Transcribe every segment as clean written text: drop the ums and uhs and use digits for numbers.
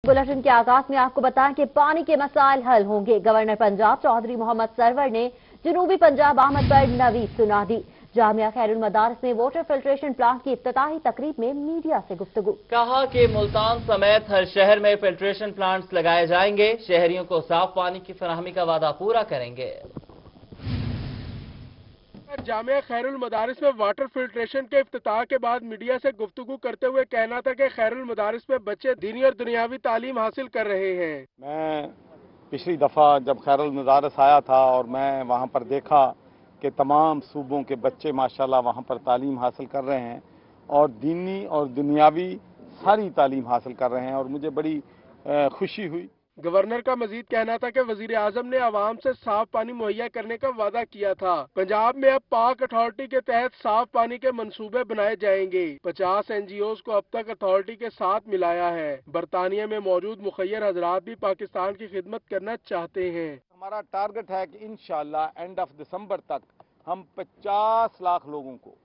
Bulletin के आगाज में आपको बताएं कि पानी के मसाइल हल होंगे। गवर्नर पंजाब चौधरी मोहम्मद सरवर ने जनूबी पंजाब आमद पर नवीद सुना दी। जामिया खैरुल मदारिस में वाटर फिल्ट्रेशन प्लांट की इफ्तिताही तकरीब में मीडिया से गुफ्तगू। कहा कि मुल्तान समेत हर शहर में फिल्ट्रेशन प्लांट्स लगाए जाएंगे, शहरियों को साफ पानी की फराहमी का वादा पूरा करेंगे। जामिया खैरुल मदारिस में वाटर फिल्ट्रेशन के इफ्तिताह के बाद मीडिया से गुफ्तगू करते हुए कहना था कि खैरुल मदारिस में बच्चे दीनी और दुनियावी तालीम हासिल कर रहे हैं। मैं पिछली दफ़ा जब खैरुल मदारिस आया था और मैं वहाँ पर देखा कि तमाम सूबों के बच्चे माशाल्लाह वहाँ पर तालीम हासिल कर रहे हैं और दीनी और दुनियावी सारी तालीम हासिल कर रहे हैं और मुझे बड़ी खुशी हुई। गवर्नर का मजीद कहना था कि वजीर आजम ने आवाम से साफ पानी मुहैया करने का वादा किया था। पंजाब में अब पाक अथॉरिटी के तहत साफ पानी के मंसूबे बनाए जाएंगे। 50 NGOs को अब तक अथॉरिटी के साथ मिलाया है। बरतानिया में मौजूद मुखय्यर हजरात भी पाकिस्तान की खिदमत करना चाहते हैं। हमारा टारगेट है कि इंशाल्लाह एंड ऑफ दिसंबर तक हम 50 लाख लोगों को,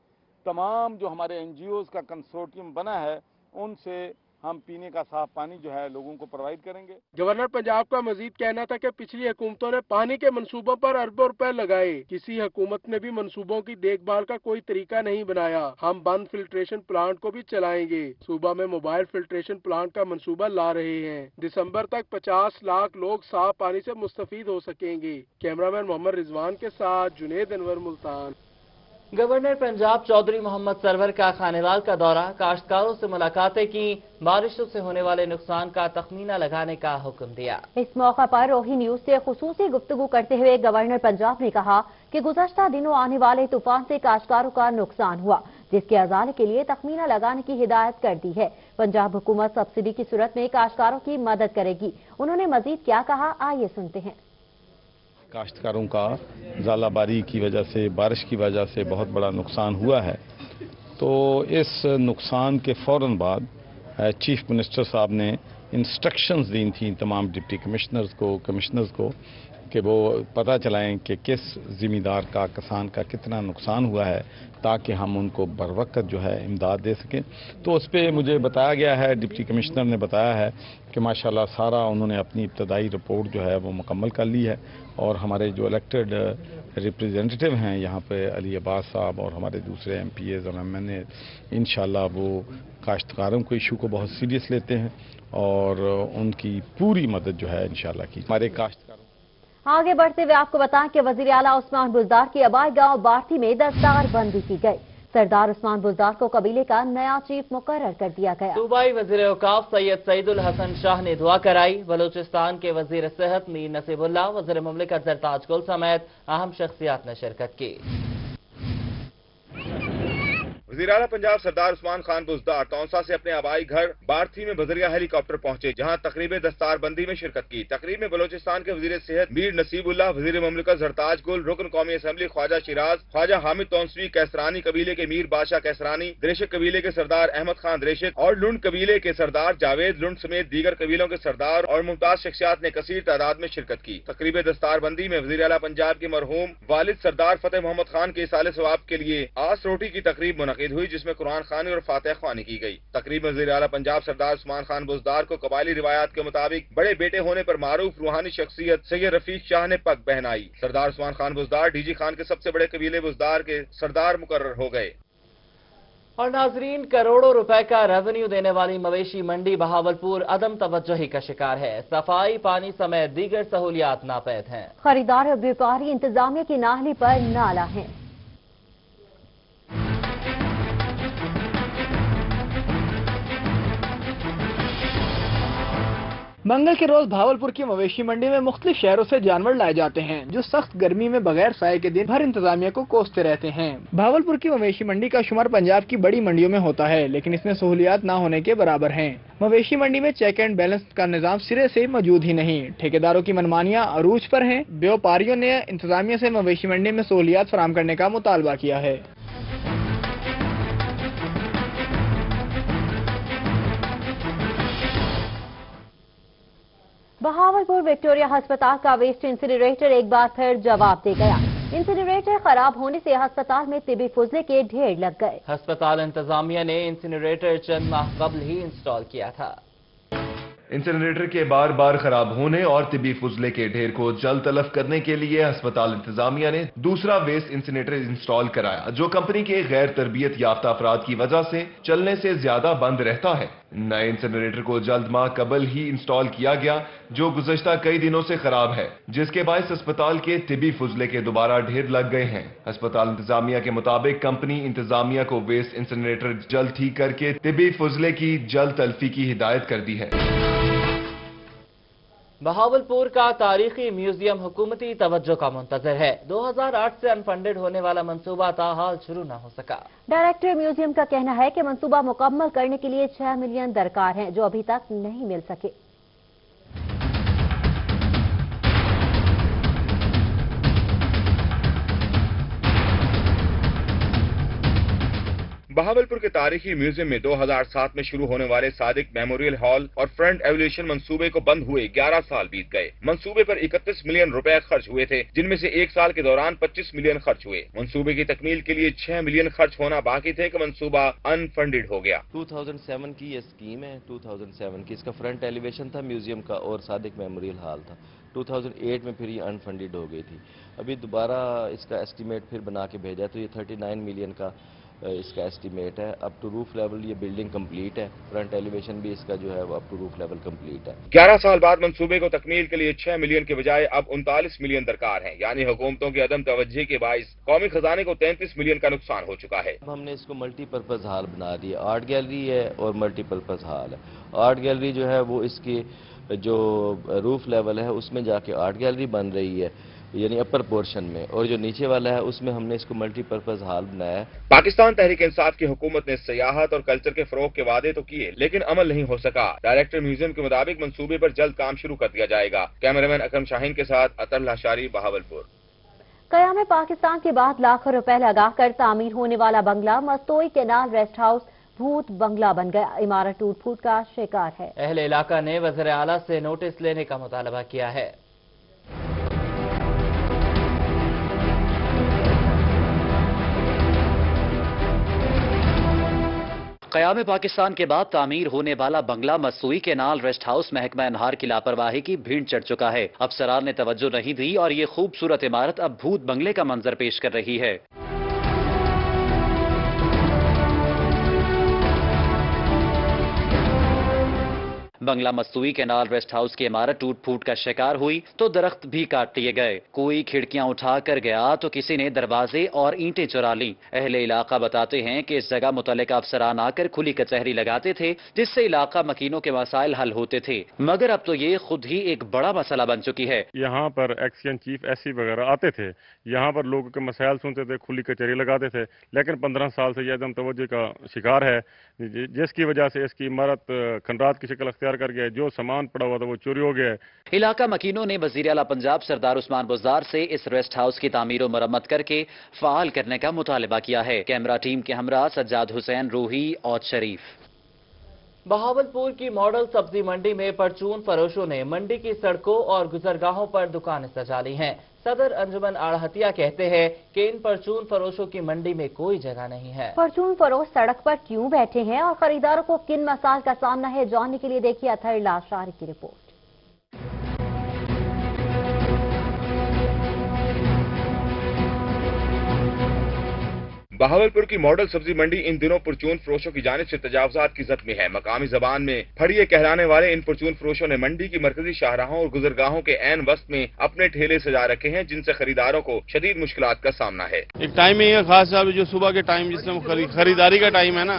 तमाम जो हमारे NGOs का कंसोर्टियम बना है, उनसे हम पीने का साफ पानी जो है लोगों को प्रोवाइड करेंगे। गवर्नर पंजाब का मजीद कहना था कि पिछली हुकूमतों ने पानी के मंसूबों पर अरबों रुपए लगाए, किसी हुकूमत ने भी मंसूबों की देखभाल का कोई तरीका नहीं बनाया। हम बंद फिल्ट्रेशन प्लांट को भी चलाएंगे। सूबा में मोबाइल फिल्ट्रेशन प्लांट का मंसूबा ला रहे हैं। दिसंबर तक 50 लाख लोग साफ पानी से मुस्तफीद हो सकेंगे। कैमरामैन मोहम्मद रिजवान के साथ जुनेद अनवर, मुल्तान। गवर्नर पंजाब चौधरी मोहम्मद सरवर का खानेवाल का दौरा, काश्तकारों से मुलाकातें की, बारिशों से होने वाले नुकसान का तखमीना लगाने का हुक्म दिया। इस मौका पर रोही न्यूज से खुसूसी गुफ्तगू करते हुए गवर्नर पंजाब ने कहा कि गुज़श्ता दिनों आने वाले तूफान से काश्तकारों का नुकसान हुआ, जिसके अजाले के लिए तखमीना लगाने की हिदायत कर दी है। पंजाब हुकूमत सब्सिडी की सूरत में काश्तकारों की मदद करेगी। उन्होंने मजीद क्या कहा, आइए सुनते हैं। काश्तकारों का ज़ालाबारी की वजह से, बारिश की वजह से बहुत बड़ा नुकसान हुआ है, तो इस नुकसान के फ़ौरन बाद चीफ मिनिस्टर साहब ने इंस्ट्रक्शंस दी थी तमाम डिप्टी कमिश्नर्स को कि वो पता चलाएं कि किस ज़िम्मेदार का, किसान का कितना नुकसान हुआ है, ताकि हम उनको बर वक्त जो है इमदाद दे सकें। तो उस पर मुझे बताया गया है, डिप्टी कमिश्नर ने बताया है कि माशाल्लाह सारा उन्होंने अपनी इब्तदाई रिपोर्ट जो है वो मुकम्मल कर ली है और हमारे जो इलेक्टेड रिप्रेजेंटेटिव हैं यहाँ पे अली अब्बास साहब और हमारे दूसरे MPAs और MNA इंशाल्लाह वो काश्तकारों के इशू को बहुत सीरियस लेते हैं और उनकी पूरी मदद जो है इंशाल्लाह की हमारे काश्तकारों। आगे बढ़ते हुए आपको बताएं कि वजीर आला उस्मान बुज़दार की आबाई गांव बार्थी में दस्तार बंदी की गई। सरदार उस्मान बुज़दार को कबीले का नया चीफ मुकर्रर कर दिया गया। सूबाई वजीर औकाफ सैयद सईदुल हसन शाह ने दुआ कराई। बलूचिस्तान के वजीर सेहत मीर नसीबुल्लाह, वजीर मुमलिकत जरताज गुल समेत अहम शख्सियात ने शिरकत की। वज़ीर आला पंजाब सरदार उस्मान खान बुज़दार तौंसा से अपने आबाई घर बार्थी में बजरिया हेलीकॉप्टर पहुंचे, जहां तकरीब दस्तार बंदी में शिरकत की। तकरीब में बलोचिस्तान के वजीर सेहत मीर नसीबुल्लाह, वजीर मुमलिकत जरताज गुल, रुकन कौमी असम्बली ख्वाजा शिराज, ख्वाजा हामिद तौंसवी, कैसरानी कबीले के मीर बादशाह कैसरानी, दरेशक कबीले के सरदार अहमद खान दरेशक और लुंड कबीले के सरदार जावेद लुंड समेत दीगर कबीलों के सरदार और मुमताज शख्सियात ने कसीर तादाद में शिरकत की। तकरीब दस्तार बंदी में वज़ीर आला पंजाब के मरहूम वालिद सरदार फतेह मोहम्मद खान के इसाले सवाब के लिए आस रोटी की तकरीब मुनक़िद हुई, जिसमें कुरान खानी और फातिहा ख्वानी की गई। तकरीब में वज़ीर आला पंजाब सरदार उस्मान खान बुज़दार को कबायली रिवायात के मुताबिक बड़े बेटे होने पर मारूफ रूहानी शख्सियत सैयद रफीक शाह ने पग पहनाई। सरदार उस्मान खान बुज़दार DG खान के सबसे बड़े कबीले बुज़दार के सरदार मुकर्रर हो गए। और नाजरीन, करोड़ों रुपए का रेवेन्यू देने वाली मवेशी मंडी बहावलपुर अदम तवज्जुही का शिकार है। सफाई, पानी समेत दीगर सहूलियात नापैद हैं। खरीदार और व्यापारी इंतजामिया की नाहली पर नाला हैं। मंगल के रोज भावलपुर की मवेशी मंडी में मुख्तलिफ शहरों से जानवर लाए जाते हैं, जो सख्त गर्मी में बगैर साए के दिन भर इंतजामिया को कोसते रहते हैं। भावलपुर की मवेशी मंडी का शुमार पंजाब की बड़ी मंडियों में होता है, लेकिन इसमें सहूलियात ना होने के बराबर हैं। मवेशी मंडी में चेक एंड बैलेंस का निजाम सिरे से मौजूद ही नहीं। ठेकेदारों की मनमानियां अरूज पर हैं। व्यापारियों ने इंतजामिया से मवेशी मंडी में सहूलियात फराहम करने का मुतालबा किया है। बहावलपुर विक्टोरिया अस्पताल का वेस्ट इंसिनरेटर एक बार फिर जवाब दे गया। इंसिनरेटर खराब होने से अस्पताल में तिबी फुजले के ढेर लग गए। अस्पताल इंतजामिया ने इंसिनरेटर चंद माह कबल ही इंस्टॉल किया था। इंसिनरेटर के बार बार खराब होने और तिबी फुजले के ढेर को जल्द तलफ करने के लिए अस्पताल इंतजामिया ने दूसरा वेस्ट इंसिनरेटर इंस्टॉल कराया, जो कंपनी के गैर तरबियत याफ्ता अफराद की वजह से चलने से ज्यादा बंद रहता है। नए इंसिनरेटर को जल्द माह कबल ही इंस्टॉल किया गया, जो गुज़श्ता कई दिनों से खराब है, जिसके बायस अस्पताल के तिबी फुजले के दोबारा ढेर लग गए हैं। अस्पताल इंतजामिया के मुताबिक कंपनी इंतजामिया को वेस्ट इंसिनरेटर जल्द ठीक करके तिबी फुजले की जल्द तल्फी की हिदायत कर दी है। बहावलपुर का तारीखी म्यूजियम हुकूमती तवज्जो का मुंतजर है। 2008 से अनफंडेड होने वाला मंसूबा ताहाल शुरू न हो सका। डायरेक्टर म्यूजियम का कहना है कि मंसूबा मुकम्मल करने के लिए 6 मिलियन दरकार हैं, जो अभी तक नहीं मिल सके। बहावलपुर के तारीखी म्यूजियम में 2007 में शुरू होने वाले सादिक मेमोरियल हॉल और फ्रंट एवोल्यूशन मंसूबे को बंद हुए 11 साल बीत गए। मंसूबे पर 31 मिलियन रुपए खर्च हुए थे, जिनमें से एक साल के दौरान 25 मिलियन खर्च हुए। मंसूबे की तकमील के लिए 6 मिलियन खर्च होना बाकी थे कि मंसूबा अनफंडेड हो गया। 2007 की ये स्कीम है, 2007 की। इसका फ्रंट एलिवेशन था म्यूजियम का और सादिक मेमोरियल हॉल था। 2008 में फिर ये अनफंडेड हो गई थी। अभी दोबारा इसका एस्टीमेट फिर बना के भेजा तो ये 39 मिलियन का इसका एस्टीमेट है। अप टू रूफ लेवल ये बिल्डिंग कंप्लीट है, फ्रंट एलिवेशन भी इसका जो है वो up to roof level complete है। 11 साल बाद मंसूबे को तकमील के लिए 6 मिलियन के बजाय अब 39 मिलियन दरकार हैं, यानी हुकूमतों की अदम तवज्जो के बाइस कौमी खजाने को 33 मिलियन का नुकसान हो चुका है। अब हमने इसको मल्टीपर्पज हॉल बना दिया, आर्ट गैलरी है और मल्टीपर्पज हॉल है। आर्ट गैलरी जो है वो इसकी जो रूफ लेवल है उसमें जाके आर्ट गैलरी बन रही है, यानी अपर पोर्शन में, और जो नीचे वाला है उसमें हमने इसको मल्टीपर्पज हॉल बनाया है। पाकिस्तान तहरीक इंसाफ की हुकूमत ने सियाहत और कल्चर के फरोग के वादे तो किए, लेकिन अमल नहीं हो सका। डायरेक्टर म्यूजियम के मुताबिक मंसूबे पर जल्द काम शुरू कर दिया जाएगा। कैमरामैन अकरम शाहीन के साथ अतर लाशारी, बहावलपुर। कयाम पाकिस्तान के बाद लाखों रुपए लगाकर तामीर होने वाला बंगला मस्तोई केनाल रेस्ट हाउस भूत बंगला बन गया। इमारत टूट फूट का शिकार है। अहले इलाका ने वज़ीर आला से नोटिस लेने का मुतालबा किया है। क़याम पाकिस्तान के बाद तामीर होने वाला बंगला मसूई केनाल रेस्ट हाउस महकमा अनहार की लापरवाही की भीड़ चढ़ चुका है। अफसरान ने तवज्जो नहीं दी और ये खूबसूरत इमारत अब भूत बंगले का मंजर पेश कर रही है। बंगला मस्तूई केनाल रेस्ट हाउस की इमारत टूट फूट का शिकार हुई तो दरख्त भी काट लिए गए, कोई खिड़कियां उठा कर गया तो किसी ने दरवाजे और ईंटें चुरा ली। अहले इलाका बताते हैं कि इस जगह मुतल्लिका अफसरान आकर खुली कचहरी लगाते थे, जिससे इलाका मकीनों के मसाइल हल होते थे, मगर अब तो ये खुद ही एक बड़ा मसला बन चुकी है। यहाँ पर एक्शन चीफ एससी वगैरह आते थे, यहाँ पर लोगों के मसाइल सुनते थे, खुली कचहरी लगाते थे, लेकिन 15 साल से यह अदम तवज्जो का शिकार है, जिसकी वजह से इसकी इमारत खंडरात की शक्ल अख्तियार कर गया। जो सामान पड़ा हुआ था वो चोरी हो गया। इलाका मकीनों ने वजीर आला पंजाब सरदार उस्मान बुज़दार से इस रेस्ट हाउस की तामीर और मरम्मत करके फाल करने का मुतालबा किया है। कैमरा टीम के हमरा सज्जाद हुसैन, रूही और शरीफ। बहावलपुर की मॉडल सब्जी मंडी में परचून फरोशों ने मंडी की सड़कों और गुजरगाहों पर दुकानें सजा ली हैं। सदर अंजुमन आड़हतिया कहते हैं कि इन परचून फरोशों की मंडी में कोई जगह नहीं है। परचून फरोश सड़क पर क्यों बैठे हैं और खरीदारों को किन मसाइल का सामना है, जानने के लिए देखिए अतर लाशारी की रिपोर्ट। बहावलपुर की मॉडल सब्जी मंडी इन दिनों परचून फरोशों की जानिब से तजावुजात की जद में है। मकामी जबान में फड़िए कहलाने वाले इन परचून फरोशों ने मंडी की मरकजी शाहराहों और गुजरगाहों के ऐन वस्त में अपने ठेले सजा रखे हैं, जिनसे खरीदारों को शदीद मुश्किलात का सामना है। एक टाइम है खास जो सुबह के टाइम जिसमें खरीदारी का टाइम है ना,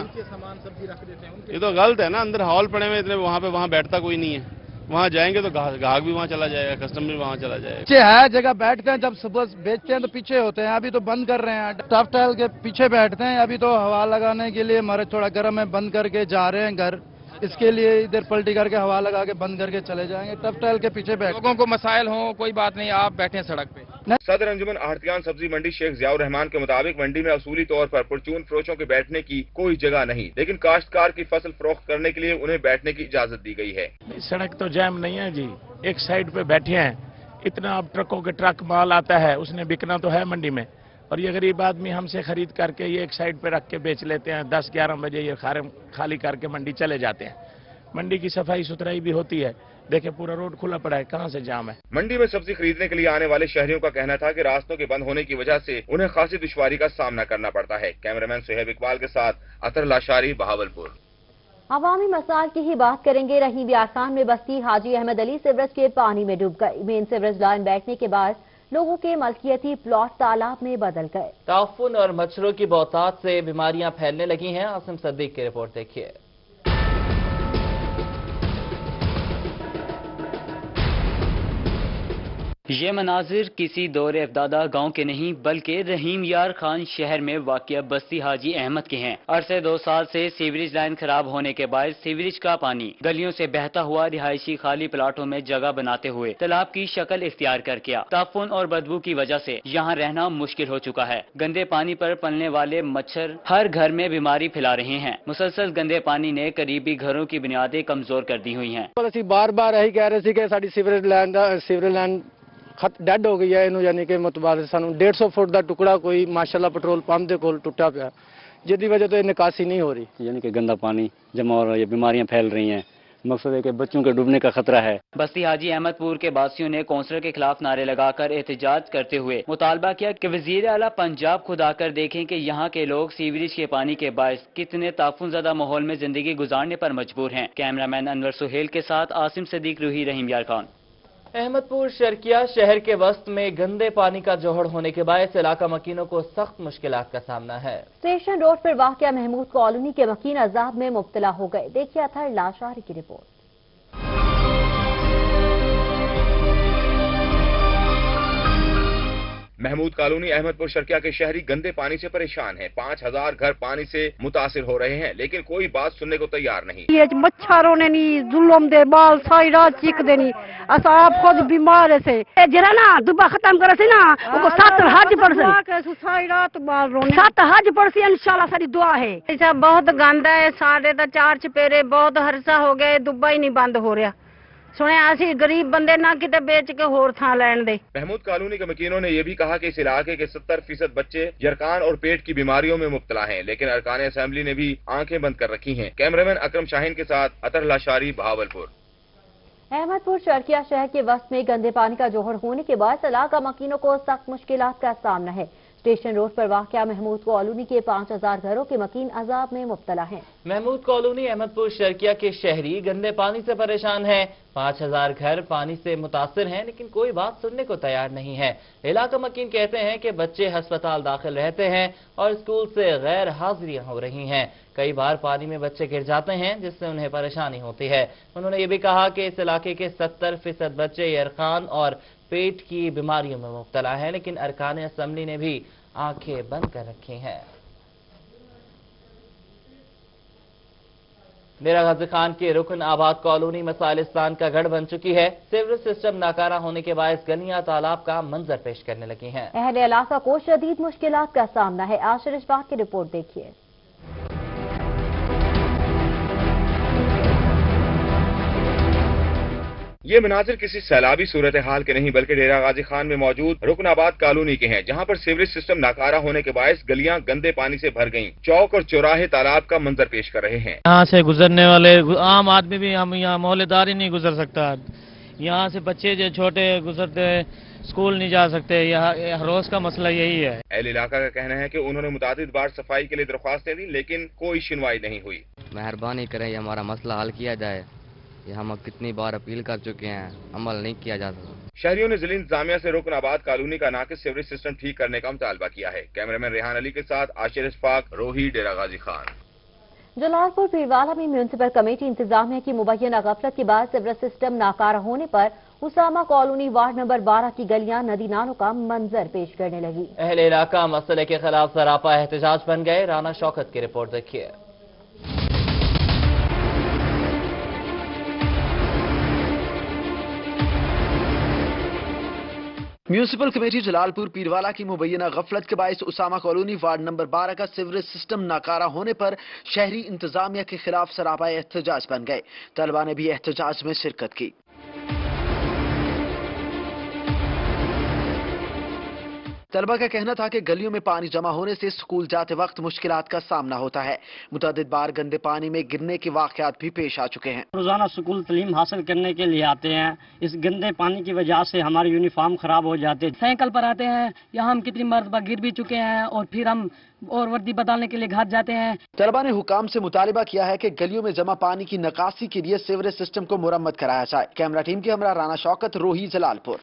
ये तो गलत है ना। अंदर हॉल पड़े हुए इतने, वहाँ बैठता कोई नहीं है। वहाँ जाएंगे तो ग्राहक भी वहाँ चला जाएगा, कस्टमर भी वहाँ चला जाएगा। पीछे है जगह बैठते हैं, जब सुबह बेचते हैं तो पीछे होते हैं। अभी तो बंद कर रहे हैं, टफ टाइल के पीछे बैठते हैं। अभी तो हवा लगाने के लिए हमारे थोड़ा गर्म है, बंद करके जा रहे हैं घर। इसके लिए इधर पलटी करके हवा लगा के बंद करके चले जाएंगे। टफ टाइल के पीछे बैठ, लोगों को मसाइल हो कोई बात नहीं, आप बैठे सड़क पे। सदर अंजुमन आड़तियान सब्जी मंडी शेख जियाउर रहमान के मुताबिक मंडी में असूली तौर पर परचून फरोशों के बैठने की कोई जगह नहीं, लेकिन काश्तकार की फसल फरोख्त करने के लिए उन्हें बैठने की इजाजत दी गई है। सड़क तो जैम नहीं है जी, एक साइड पे बैठे हैं। इतना अब ट्रकों के ट्रक माल आता है, उसने बिकना तो है मंडी में, और ये गरीब आदमी हमसे खरीद करके ये एक साइड पे रख के बेच लेते हैं। 10-11 बजे ये खाली करके मंडी चले जाते हैं। मंडी की सफाई सुथराई भी होती है। देखे पूरा रोड खुला पड़ा है, कहाँ से जाम है। मंडी में सब्जी खरीदने के लिए आने वाले शहरियों का कहना था कि रास्तों के बंद होने की वजह से उन्हें खासी दुश्वारी का सामना करना पड़ता है। कैमरामैन सुहेब इकबाल के साथ अतर लाशारी, बहावलपुर। अवामी मसाइल की ही बात करेंगे। रहीम यार खान में बस्ती हाजी अहमद अली सीवरेज के पानी में डूब गई। मेन सीवरेज लाइन बैठने के बाद लोगों के मलकियती प्लॉट तालाब में बदल गए। ताफुन और मच्छरों की बहुतात से बीमारियां फैलने लगी हैं। आसिम सद्दीक की रिपोर्ट देखिए। ये मनाजिर किसी दौरे अफदादा गांव के नहीं बल्कि रहीम यार खान शहर में वाक़िया बस्ती हाजी अहमद के हैं। अरसे 2 साल से सीवरेज लाइन खराब होने के बाद सीवरेज का पानी गलियों से बहता हुआ रिहायशी खाली प्लाटों में जगह बनाते हुए तालाब की शक्ल इख्तियार कर गया। ताफुन और बदबू की वजह से यहाँ रहना मुश्किल हो चुका है। गंदे पानी पर पलने वाले मच्छर हर घर में बीमारी फैला रहे हैं। मुसलसल गंदे पानी ने करीबी घरों की बुनियादें कमजोर कर दी हुई हैं। बार बार यही कह रहे थे कि साडी सीवरेज लाइन डेड हो गई है। इनू यानी कि मुतबाद सानू 150 फुट का टुकड़ा कोई माशाल्लाह पेट्रोल पंप के कोल टुटा पिया, जिसकी वजह तो निकासी नहीं हो रही। यानी कि गंदा पानी जमा और ये बीमारियां फैल रही हैं। मकसद है कि बच्चों के डूबने का खतरा है। बस्ती हाजी अहमदपुर के बासियों ने कौंसलर के खिलाफ नारे लगाकर एहतजाज करते हुए मुतालबा किया कि वजीर आला पंजाब खुद आकर देखें कि यहाँ के लोग सीवरेज के पानी के बायस कितने ताफुनज़दा माहौल में जिंदगी गुजारने पर मजबूर हैं। कैमरामैन अनवर सुहेल के साथ आसिम सदीक, रूही, रहीम यार खान। अहमदपुर शर्किया शहर के वस्त में गंदे पानी का जोहड़ होने के बायस इलाका मकीनों को सख्त मुश्किलात का सामना है। स्टेशन रोड पर वाक़िया महमूद कॉलोनी के मकीन अजाब में मुब्तला हो गए। देखिए अतर लाशारी की रिपोर्ट। महमूद कॉलोनी अहमदपुर शर्किया के शहरी गंदे पानी से परेशान हैं। 5000 घर पानी से मुतासिर हो रहे हैं, लेकिन कोई बात सुनने को तैयार नहीं। ये मच्छरों ने नहीं जुल्म दे बाल सारी रात चीख देनी, असा आप खुद बीमार से जरा ना दुबा खत्म करे से ना उनको 7 हज पड़ से सारी रात बाल रोने 7 हज पड़ से इंशाल्लाह सारी दुआ है। ऐसा बहुत गंदा है, साढ़े तो 4 चपेरे बहुत हरसा हो गए, दुबा ही नहीं बंद हो रहा। सुने असी गरीब बंदे ना किते बेच के होर थां लैन दे। महमूद कॉलोनी के मकीनों ने यह भी कहा कि इस इलाके के 70% बच्चे यरकान और पेट की बीमारियों में मुब्तला हैं, लेकिन अरकान असेंबली ने भी आंखें बंद कर रखी हैं। कैमरामैन अकरम शाहीन के साथ अतर लाशारी, बहावलपुर। अहमदपुर शर्किया शहर के वस्त में गंदे पानी का जोहड़ होने के बाद इलाका मकीनों को सख्त मुश्किलात का सामना है। स्टेशन रोड पर वाक़या महमूद कॉलोनी के 5000 घरों के मकीन अजाब में मुब्तला हैं। महमूद कॉलोनी अहमदपुर शर्किया के शहरी गंदे पानी से परेशान हैं। 5000 घर पानी से मुतासिर हैं, लेकिन कोई बात सुनने को तैयार नहीं है। इलाका मकीन कहते हैं कि बच्चे अस्पताल दाखिल रहते हैं और स्कूल से गैर हाजिरियां हो रही हैं। कई बार पानी में बच्चे गिर जाते हैं, जिससे उन्हें परेशानी होती है। उन्होंने ये भी कहा कि इस इलाके के 70% बच्चे यरकान और पेट की बीमारियों में मुब्तला है, लेकिन अरकान असेंबली ने भी आंखें बंद कर रखी हैं। डेरा गाजी खान के रुकन आबाद कॉलोनी मसाइलिस्तान का गढ़ बन चुकी है। सीवरेज सिस्टम नाकारा होने के बायस गलियां तालाब का मंजर पेश करने लगी हैं। अहले इलाका को शदीद मुश्किलात का सामना है। आशिर इशफाक की रिपोर्ट देखिए। ये मनाजिर किसी सैलाबी सूरत हाल के नहीं बल्कि डेरा गाजी खान में मौजूद रुकनाबाद कॉलोनी के हैं, जहाँ पर सीवरेज सिस्टम नाकारा होने के बायस गलियां गंदे पानी से भर गईं। चौक और चौराहे तालाब का मंजर पेश कर रहे हैं। यहाँ से गुजरने वाले आम आदमी भी हम यहाँ मोहल्लेदार ही नहीं गुजर सकता। यहाँ से बच्चे जो छोटे गुजरते स्कूल नहीं जा सकते। यहाँ हर रोज का मसला यही है। अहले इलाका का कहना है कि उन्होंने मुतादिद बार सफाई के लिए दरख्वास्तें दी, लेकिन कोई सुनवाई नहीं हुई। मेहरबानी करें, ये हमारा मसला हल किया जाए। ये हम कितनी बार अपील कर चुके हैं, अमल नहीं किया जा सकता। शहरियों ने जिला इंतजामिया से रुकनाबाद कॉलोनी का नाकिस सीवरेज सिस्टम ठीक करने का मुतालबा किया है। कैमरामैन रेहान अली के साथ आशिर इशफाक, रोही, डेरा गाजी खान। जलालपुर पीरवाला में म्यूनिसिपल कमेटी इंतजामिया की मुबैना गफलत के बाद सीवरेज सिस्टम नाकारा होने पर उसामा कॉलोनी वार्ड नंबर 12 की गलियां नदी नालों का मंजर पेश करने लगी। अहले इलाका मसले के खिलाफ सरापा एहतजाज बन गए। राना शौकत की रिपोर्ट देखिए। म्यूनिसिपल कमेटी जलालपुर पीरवाला की मुबैना गफलत के बायस उसामा कॉलोनी वार्ड नंबर 12 का सीवरेज सिस्टम नाकारा होने पर शहरी इंतजामिया के खिलाफ सरापा एहतजाज बन गए। तलबा ने भी एहतजाज में शिरकत की। तलबा का कहना था कि गलियों में पानी जमा होने से स्कूल जाते वक्त मुश्किलात का सामना होता है। मुतअद्दिद बार गंदे पानी में गिरने के वाक़यात भी पेश आ चुके हैं। रोजाना स्कूल तालीम हासिल करने के लिए आते हैं, इस गंदे पानी की वजह से हमारे यूनिफॉर्म खराब हो जाते हैं। साइकिल पर आते हैं, यहाँ हम कितनी मरतबा गिर भी चुके हैं और फिर हम और वर्दी बदलने के लिए घर जाते हैं। तलबा ने हुकाम से मुतालिबा किया है कि गलियों में जमा पानी की निकासी के लिए सीवरेज सिस्टम को मुरम्मत कराया जाए। कैमरा टीम के हमरा राना शौकत, रोही, जलालपुर।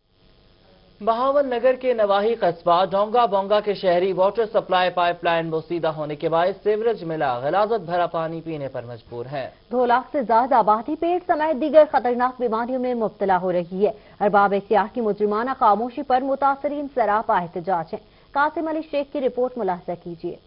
बहावल नगर के नवाही कस्बा डोंगा बोंगा के शहरी वाटर सप्लाई पाइपलाइन बोसीदा होने के बाद सीवरेज मिला गलाजत भरा पानी पीने पर मजबूर है। 2 लाख से ज्यादा आबादी पेट समेत दीगर खतरनाक बीमारियों में मुब्तला हो रही है। अरबाब इख्तियार की मुजरिमाना खामोशी पर मुतासरीन सरापा एहतजाज है। कासिम अली शेख की रिपोर्ट मुलाहिजा कीजिए।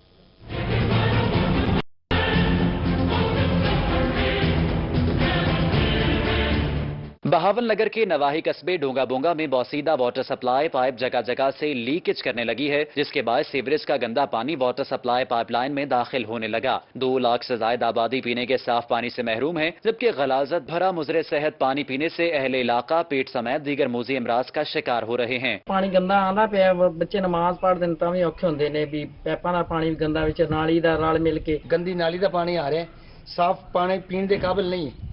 बहावल नगर के नवाही कस्बे डोंगा बोंगा में बौसीदा वाटर सप्लाई पाइप जगह जगह से लीकेज करने लगी है, जिसके बाद सीवरेज का गंदा पानी वाटर सप्लाई पाइपलाइन में दाखिल होने लगा। 2 लाख से ज्यादा आबादी पीने के साफ पानी से महरूम है, जबकि गलाजत भरा मुजरे सेहत पानी पीने से अहले इलाका पेट समेत दीगर मूजी अमराज का शिकार हो रहे हैं। पानी गंदा आंदा पे बच्चे नमाज पढ़ते हैं भी औखे होंदे ने भी पैपां दा पानी भी गंदा विच नाली दा रल मिल के गंदी नाली दा पानी आ रहा है, साफ पानी पीने के काबिल नहीं है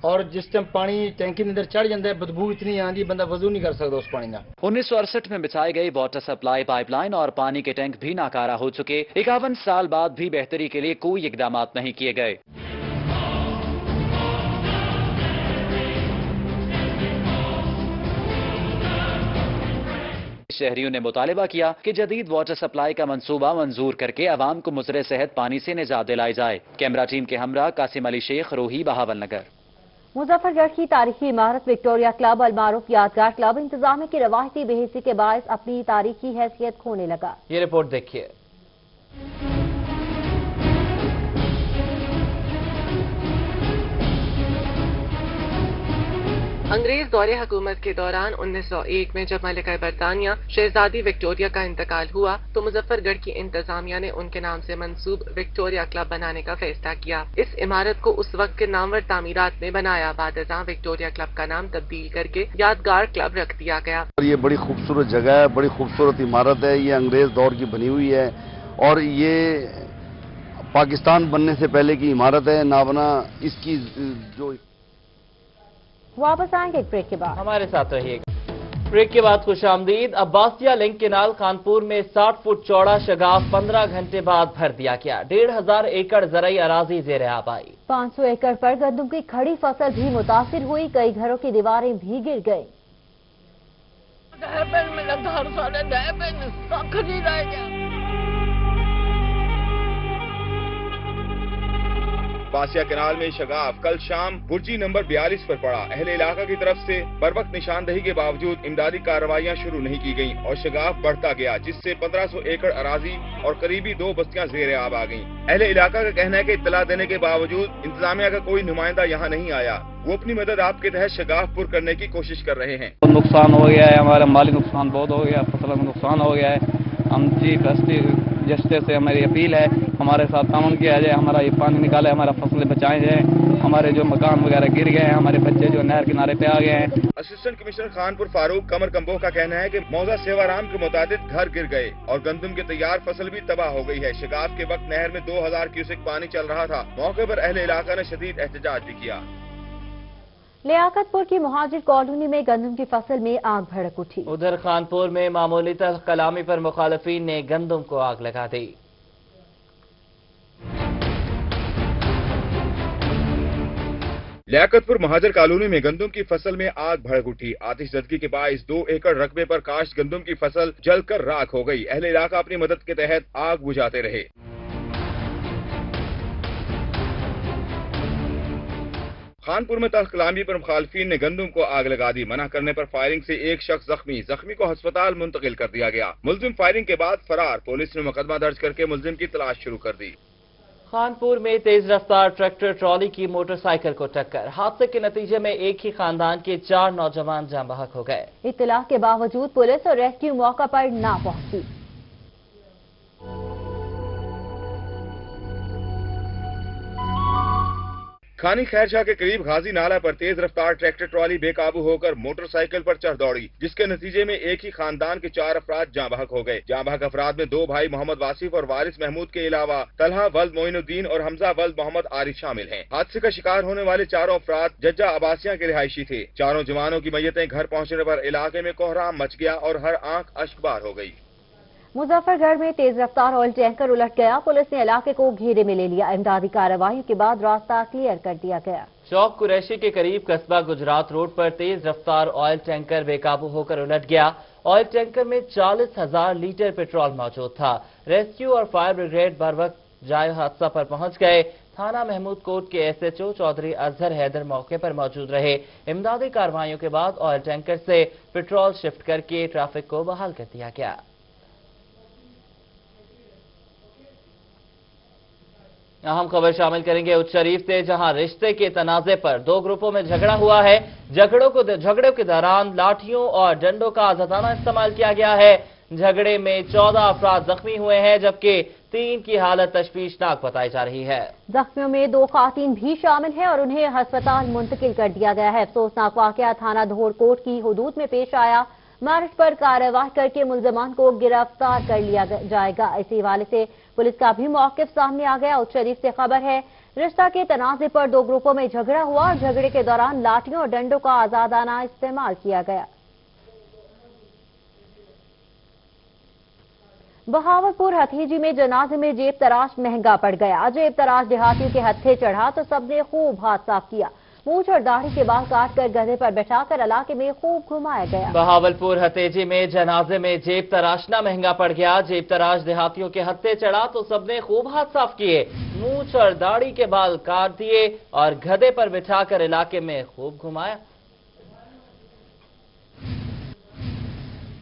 और जिस टाइम पानी टैंकी के अंदर चढ़ जाता है बदबू इतनी आंदी बंदा वजू नहीं कर सकता उस पानी का। 1968 में बिछाई गई वाटर सप्लाई पाइपलाइन और पानी के टैंक भी नाकारा हो चुके। 51 साल बाद भी बेहतरी के लिए कोई इकदाम नहीं किए गए। शहरियों ने मुतालिबा किया कि जदीद वाटर सप्लाई का मंसूबा मंजूर करके अवाम को मुजरे सेहत पानी से निजात दिलाई जाए। कैमरा टीम के हमरा कासिम अली शेख, रोही, बहावल नगर। मुजफ्फरगढ़ की तारीखी इमारत विक्टोरिया क्लब अलमारूफ यादगार क्लब इंतजामिया की रवायती बेहिसी के बायस अपनी तारीखी हैसियत खोने लगा। ये रिपोर्ट देखिए। अंग्रेज दौरे हुकूमत के दौरान 1901 में जब मलिका बरतानिया शहजादी विक्टोरिया का इंतकाल हुआ तो मुजफ्फरगढ़ की इंतजामिया ने उनके नाम से मंसूब विक्टोरिया क्लब बनाने का फैसला किया। इस इमारत को उस वक्त के नामवर तामीरात में बनाया, बाद विक्टोरिया क्लब का नाम तब्दील करके यादगार क्लब रख दिया गया। ये बड़ी खूबसूरत जगह है, बड़ी खूबसूरत इमारत है। ये अंग्रेज दौर की बनी हुई है और ये पाकिस्तान बनने से पहले की इमारत है। नाबना इसकी जो वापस आएंगे एक ब्रेक के बाद। हमारे साथ रहिएगा। ब्रेक के बाद खुशामदीद। अब्बासिया लिंक केनाल कानपुर में 60 फुट चौड़ा शगाफ 15 घंटे बाद भर दिया गया। 1500 एकड़ ज़राई अराजी ज़ेर आब आई। 500 एकड़ पर गंदम की खड़ी फसल भी मुतासिर हुई, कई घरों की दीवारें भी गिर गई। बासिया केनाल में शगाफ कल शाम बुर्जी नंबर 42 पर पड़ा। अहले इलाका की तरफ से बर वक्त निशानदही के बावजूद इमदादी कार्रवाइयां शुरू नहीं की गयीं और शगाफ बढ़ता गया, जिससे 1500 एकड़ अराजी और करीबी 2 बस्तियां ज़ेर आब आ गयीं। अहले इलाका का कहना है कि इत्तला देने के बावजूद इंतजामिया का कोई नुमाइंदा यहाँ नहीं आया। वो अपनी मदद आपके तहत शगाफ पुर करने की कोशिश कर रहे हैं। नुकसान हो गया है, हमारा माली नुकसान बहुत हो गया, फसल का नुकसान हो गया है। हम चीफ जस्टिस से हमारी अपील है, हमारे साथ ताउन किया जाए, हमारा ये पानी निकाले, हमारा फसलें बचाए जाए। हमारे जो मकान वगैरह गिर गए हैं, हमारे बच्चे जो नहर किनारे पे आ गए हैं। असिस्टेंट कमिश्नर खानपुर फारूक कमर कम्बोह का कहना है कि मौजा सेवाराम के मुताबिक घर गिर गए और गंदम की तैयार फसल भी तबाह हो गई है। शगाफ के वक्त नहर में 2000 क्यूसेक पानी चल रहा था। मौके पर अहले इलाका ने शदीद एहतजाज भी किया। लियाकतपुर की मुहाजिर कॉलोनी में गंदम की फसल में आग भड़क उठी। उधर खानपुर में मामूली कलामी पर मुखालफीन ने गंदम को आग लगा दी। लियाकतपुर महाजर कॉलोनी में गंदम की फसल में आग भड़क उठी। आतिशज़दगी के बायस 2 एकड़ रकबे पर काश्त गंदम की फसल जलकर राख हो गई। अहले इलाका अपनी मदद के तहत आग बुझाते रहे। खानपुर में कलामी पर मुखालफीन ने गंदम को आग लगा दी। मना करने पर फायरिंग से एक शख्स जख्मी को अस्पताल मुंतकिल कर दिया गया। मुलजिम फायरिंग के बाद फरार। पुलिस ने मुकदमा दर्ज करके मुलजिम की तलाश शुरू कर दी। खानपुर में तेज रफ्तार ट्रैक्टर ट्रॉली की मोटरसाइकिल को टक्कर। हादसे के नतीजे में एक ही खानदान के 4 नौजवान जाँ बहक हो गए। इत्तला के बावजूद पुलिस और रेस्क्यू मौका पर ना पहुंची। खानी खैरशाह के करीब गाजी नाला पर तेज रफ्तार ट्रैक्टर ट्रॉली बेकाबू होकर मोटरसाइकिल पर चढ़ दौड़ी, जिसके नतीजे में एक ही खानदान के 4 अफराद जाँ बहक हो गए। जाँ बहक अफराद में 2 भाई मोहम्मद वासिफ और वारिस महमूद के अलावा तलहा वल्द मोइनुद्दीन और हमजा वल्द मोहम्मद आरिफ शामिल हैं। हादसे का शिकार होने वाले चारों अफराद जज्जा आबासिया के रिहायशी थे। चारों जवानों की मैयतें घर पहुँचने पर इलाके में कोहराम मच गया और हर आंख अश्कबार हो गई। मुजफ्फरगढ़ में तेज रफ्तार ऑयल टैंकर उलट गया। पुलिस ने इलाके को घेरे में ले लिया। इमदादी कार्रवाई के बाद रास्ता क्लियर कर दिया गया। चौक कुरैशी के करीब कस्बा गुजरात रोड पर तेज रफ्तार ऑयल टैंकर बेकाबू होकर उलट गया। ऑयल टैंकर में 40,000 लीटर पेट्रोल मौजूद था। रेस्क्यू और फायर ब्रिगेड बर वक्त जाए हादसा पर पहुंच गए। थाना महमूद कोट के SHO चौधरी अजहर हैदर मौके पर मौजूद रहे। इमदादी कार्रवाइयों के बाद ऑयल टैंकर से पेट्रोल शिफ्ट करके ट्रैफिक को बहाल कर दिया गया। अहम खबर शामिल करेंगे उच्च शरीफ से, जहां रिश्ते के तनाजे पर 2 ग्रुपों में झगड़ा हुआ है। झगड़ों के दौरान लाठियों और डंडों का आज़ादाना इस्तेमाल किया गया है। झगड़े में 14 अफराद जख्मी हुए हैं, जबकि 3 की हालत तशवीशनाक बताई जा रही है। जख्मियों में 2 खातीन भी शामिल हैं और उन्हें अस्पताल मुंतकिल कर दिया गया है। अफसोसनाक वाकया थाना धोड़कोट की हुदूद में पेश आया। मार्च पर कार्रवाई करके मुलजमान को गिरफ्तार कर लिया जाएगा। इसी हवाले से पुलिस का भी मौक़िफ़ सामने आ गया। उच्च शरीफ से खबर है, रिश्ता के तनाज़े पर 2 ग्रुपों में झगड़ा हुआ और झगड़े के दौरान लाठियों और डंडों का आज़ादाना इस्तेमाल किया गया। बहावलपुर हथीजी में जनाजे में जेब तराश महंगा पड़ गया। जेब तराश देहातियों के हत्थे चढ़ा तो सबने खूब हाथ साफ किया। मूंछ और दाढ़ी के बाल काट कर गधे पर बैठाकर इलाके में खूब घुमाया गया। बहावलपुर हतेजी में जनाजे में जेब तराशना महंगा पड़ गया। जेब तराश देहातियों के हत्थे चढ़ा तो सबने खूब हाथ साफ किए। मूंछ और दाढ़ी के बाल काट दिए और गधे पर बिठाकर इलाके में खूब घुमाया।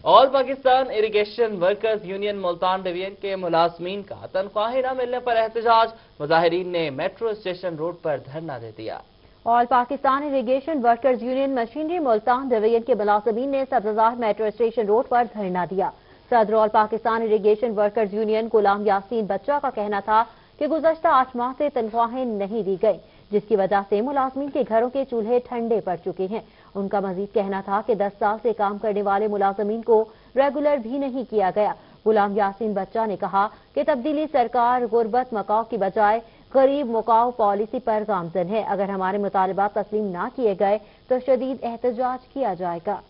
All Pakistan irrigation workers union Multan division के मुलाजमीन का तनख्वाहें न मिलने पर एहतजाज। मुजाहिरीन ने मेट्रो स्टेशन रोड पर धरना दे दिया। All Pakistan irrigation workers union machinery Multan division के मुलाजमीन ने सब्ज़ार मेट्रो स्टेशन रोड पर धरना दिया। सदर all Pakistan irrigation workers union Ghulam Yasin Bachcha का कहना था कि गुज़श्ता 8 माह से तनख्वाहें नहीं दी गई, जिसकी वजह से मुलाजमीन के घरों के चूल्हे ठंडे पड़ चुके हैं। उनका मजीद कहना था कि 10 साल से काम करने वाले मुलाजमीन को रेगुलर भी नहीं किया गया। गुलाम यासीन बच्चा ने कहा कि तब्दीली सरकार गुर्बत मकाओ की बजाय गरीब मकाओ पॉलिसी पर गामजन है। अगर हमारे मुतालबात तस्लीम ना किए गए तो शदीद एहतजाज किया जाएगा।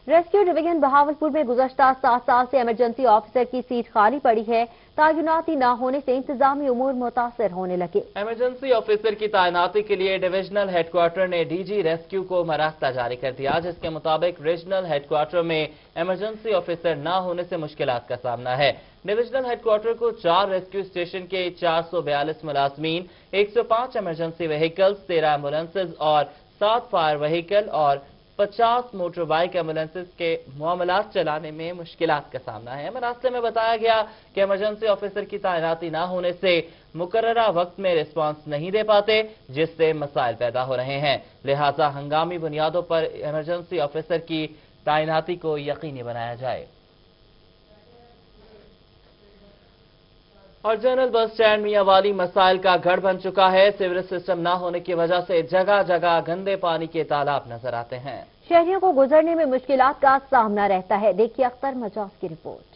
रेस्क्यू डिवीजन बहावलपुर में गुज़श्ता 7 साल से इमरजेंसी ऑफिसर की सीट खाली पड़ी है। तैनाती न होने से इंतजामी उमूर मुतासर होने लगे। इमरजेंसी ऑफिसर की तैनाती के लिए डिविजनल हेडक्वार्टर ने DG रेस्क्यू को मराख्ता जारी कर दिया, जिसके मुताबिक रीजनल हेडक्वार्टर में इमरजेंसी ऑफिसर न होने से मुश्किलात का सामना है। डिविजनल हेडक्वार्टर को 4 रेस्क्यू स्टेशन के 442 मुलाजमीन, 105 इमरजेंसी व्हीकल्स, 13 एम्बुलेंसेज और 7 फायर व्हीकल और 50 मोटर बाइक एम्बुलेंसेज के मामलात चलाने में मुश्किलात का सामना है। मरासले में बताया गया कि इमरजेंसी ऑफिसर की तैनाती न होने से मुकर्ररा वक्त में रिस्पांस नहीं दे पाते, जिससे मसाइल पैदा हो रहे हैं। लिहाजा हंगामी बुनियादों पर इमरजेंसी ऑफिसर की तैनाती को यकीनी बनाया जाए। और जनरल बस स्टैंड मियांवाली मसाइल का गढ़ बन चुका है। सीवरेज सिस्टम न होने की वजह से जगह जगह गंदे पानी के तालाब नजर आते हैं। शहरियों को गुजरने में मुश्किलात का सामना रहता है। देखिए अख्तर मजाज की report.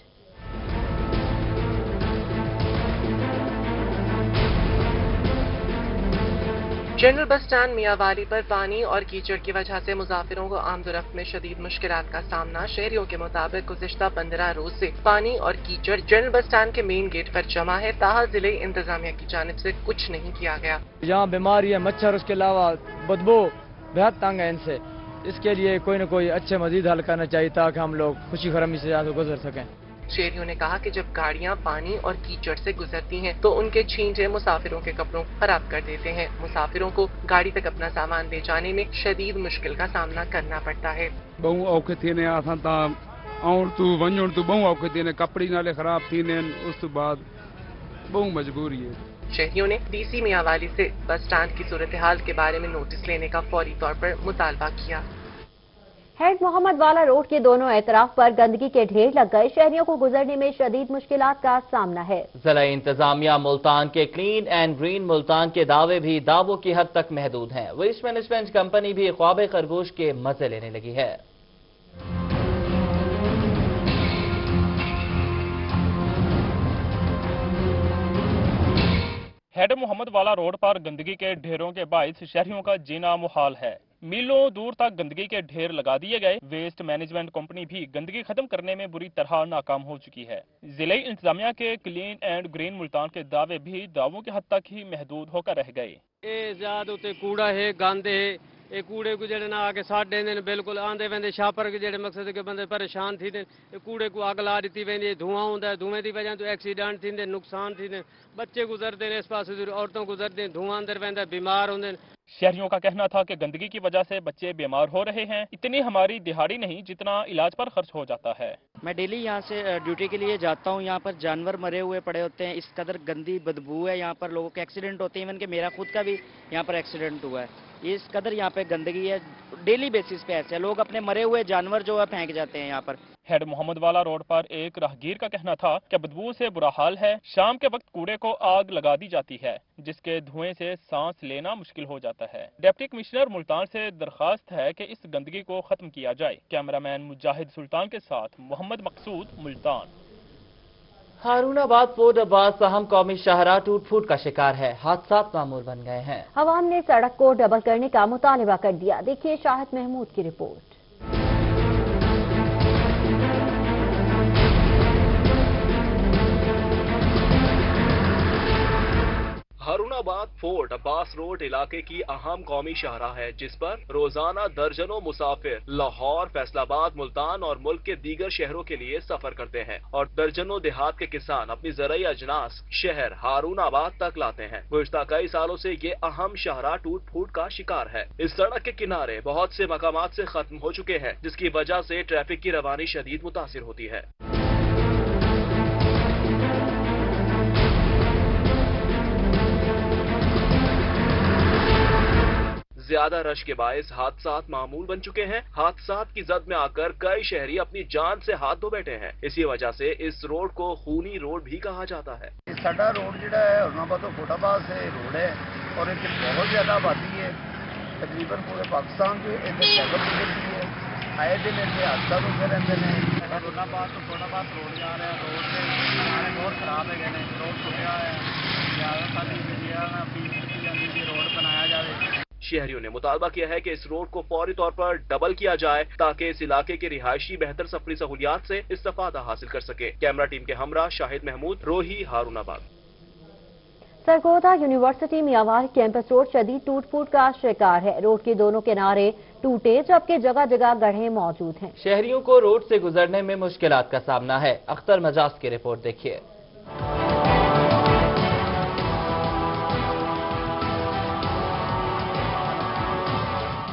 General bus stand Mianwali पर पानी और कीचड़ की वजह से मुसाफिरों को आमदोरफ्त में शदीद मुश्किलात का सामना। शहरियों के मुताबिक गुज़िश्ता 15 रोज से पानी और कीचड़ जनरल बस स्टैंड के मेन गेट पर जमा है। ताहा जिले इंतजामिया की जानिब से कुछ नहीं किया गया। यहाँ बीमारी है, मच्छर, उसके अलावा बदबू बेहद तंग है इनसे। इसके लिए कोई न कोई अच्छे मजीद हल करना चाहिए ताकि हम लोग खुशी खरमी से यहाँ से गुजर सकें। शहरियों ने कहा कि जब गाड़ियां पानी और कीचड़ से गुजरती हैं तो उनके छींटे मुसाफिरों के कपड़ों खराब कर देते हैं। मुसाफिरों को गाड़ी तक अपना सामान ले जाने में शदीद मुश्किल का सामना करना पड़ता है। बहु औखे थीने असां ता आउण तू वञण तू बहु औखे थीने, कपड़े नाले खराब थीने, उस बाद बहु मजबूरी है। शहरियों ने DC मियांवाली से बस स्टैंड की सूरत हाल के बारे में नोटिस लेने का फौरी तौर पर मुतालबा किया। हेड मोहम्मद वाला रोड के दोनों एतराफ पर गंदगी के ढेर लग गए। शहरियों को गुजरने में शदीद मुश्किलात का सामना है। जिला इंतजामिया मुल्तान के क्लीन एंड ग्रीन मुल्तान के दावे भी दावों की हद तक महदूद हैं। वेस्ट मैनेजमेंट कंपनी भी ख्वाब खरगोश के मजे लेने लगी है। हेड मोहम्मद वाला रोड पर गंदगी के ढेरों के बायस शहरियों का जीना मुहाल है। मीलों दूर तक गंदगी के ढेर लगा दिए गए। वेस्ट मैनेजमेंट कंपनी भी गंदगी खत्म करने में बुरी तरह नाकाम हो चुकी है। जिले इंतजामिया के क्लीन एंड ग्रीन मुल्तान के दावे भी दावों की हद तक ही महदूद होकर रह गए। ज्यादा उत्ते कूड़ा है, गंद है, ये कूड़े को जेडे ना आके साड़ देंदे ने, बिल्कुल आंदे वेंदे छापर के जेडे मकसद के बंदे परेशान थी ने, कूड़े को अग ला दी वेंदी, धुआं होंदा है, धुएं की वजह तो एक्सीडेंट थी, नुकसान थी, बच्चे गुजरते हैं इस पास, औरतों गुजरते, धुआं अंदर वेंदा, बीमार होंदे। शहरियों का कहना था कि गंदगी की वजह से बच्चे बीमार हो रहे हैं। इतनी हमारी दिहाड़ी नहीं जितना इलाज पर खर्च हो जाता है। मैं डेली यहाँ से ड्यूटी के लिए जाता हूँ। यहाँ पर जानवर मरे हुए पड़े होते हैं। इस कदर गंदी बदबू है। यहाँ पर लोगों के एक्सीडेंट होते हैं। इवन के मेरा खुद का भी यहाँ पर एक्सीडेंट हुआ है। इस कदर यहाँ पे गंदगी है। डेली बेसिस पे ऐसे लोग अपने मरे हुए जानवर जो है फेंक जाते हैं यहाँ पर। हेड मोहम्मद वाला रोड पर एक राहगीर का कहना था कि बदबू से बुरा हाल है। शाम के वक्त कूड़े को आग लगा दी जाती है, जिसके धुएं से सांस लेना मुश्किल हो जाता है। डिप्टी कमिश्नर मुल्तान से दरखास्त है कि इस गंदगी को खत्म किया जाए। कैमरामैन मुजाहिद सुल्तान के साथ मोहम्मद मकसूद, मुल्तान। हारूनाबाद फोर्ट अब्बास अहम कौमी शाहराह टूट फूट का शिकार है। हादसा मामूल बन गए हैं। अवाम ने सड़क को डबल करने का मुतालबा कर दिया। देखिए शाहिद महमूद की report. Harunabad fort Abbas road इलाके की अहम कौमी शाहराह है, जिस पर रोजाना दर्जनों मुसाफिर लाहौर, फैसलाबाद, मुल्तान और मुल्क के दीगर शहरों के लिए सफर करते हैं और दर्जनों देहात के किसान अपनी ज़राई अजनास शहर हारूनाबाद तक लाते हैं। गुज़श्ता कई सालों से ये अहम शाहराह टूट फूट का शिकार है। इस सड़क के किनारे बहुत से मकामात से खत्म हो चुके हैं, जिसकी वजह से ट्रैफिक की रवानी शदीद मुतासिर होती है। ज्यादा रश के बायस हादसात मामूल बन चुके हैं। हादसात की जद में आकर कई शहरी अपनी जान से हाथ धो बैठे हैं। इसी वजह से इस रोड को खूनी रोड भी कहा जाता है। साडा रोड जिहड़ा है हारूनाबाद तो फोटाबाद से रोड है और एक बहुत ज्यादा आबादी है। तकरीबन पूरे पाकिस्तान के इधर है। आए दिन इतने हादसा होते रहते हैं। हारूनाबाद तो फोटाबाद रोड जा रहा है। रोड से किनारे बहुत खराब है, रोड टूटा है। रोड बनाया जाए। शहरियों ने मुतालबा किया है कि इस रोड को फौरी तौर पर डबल किया जाए ताकि इस इलाके के रिहायशी बेहतर सफरी सहूलियात से इस्तेफादा हासिल कर सके। कैमरा टीम के हमरा Shahid Mahmood, Rohi, Haroonabad. Sargodha university Mianwali campus road शदीद टूट फूट का शिकार है। रोड के दोनों किनारे टूटे, जबकि जगह जगह गड्ढे मौजूद हैं। शहरियों को रोड से गुजरने में मुश्किलात का सामना है। अख्तर मजाज की रिपोर्ट देखिए।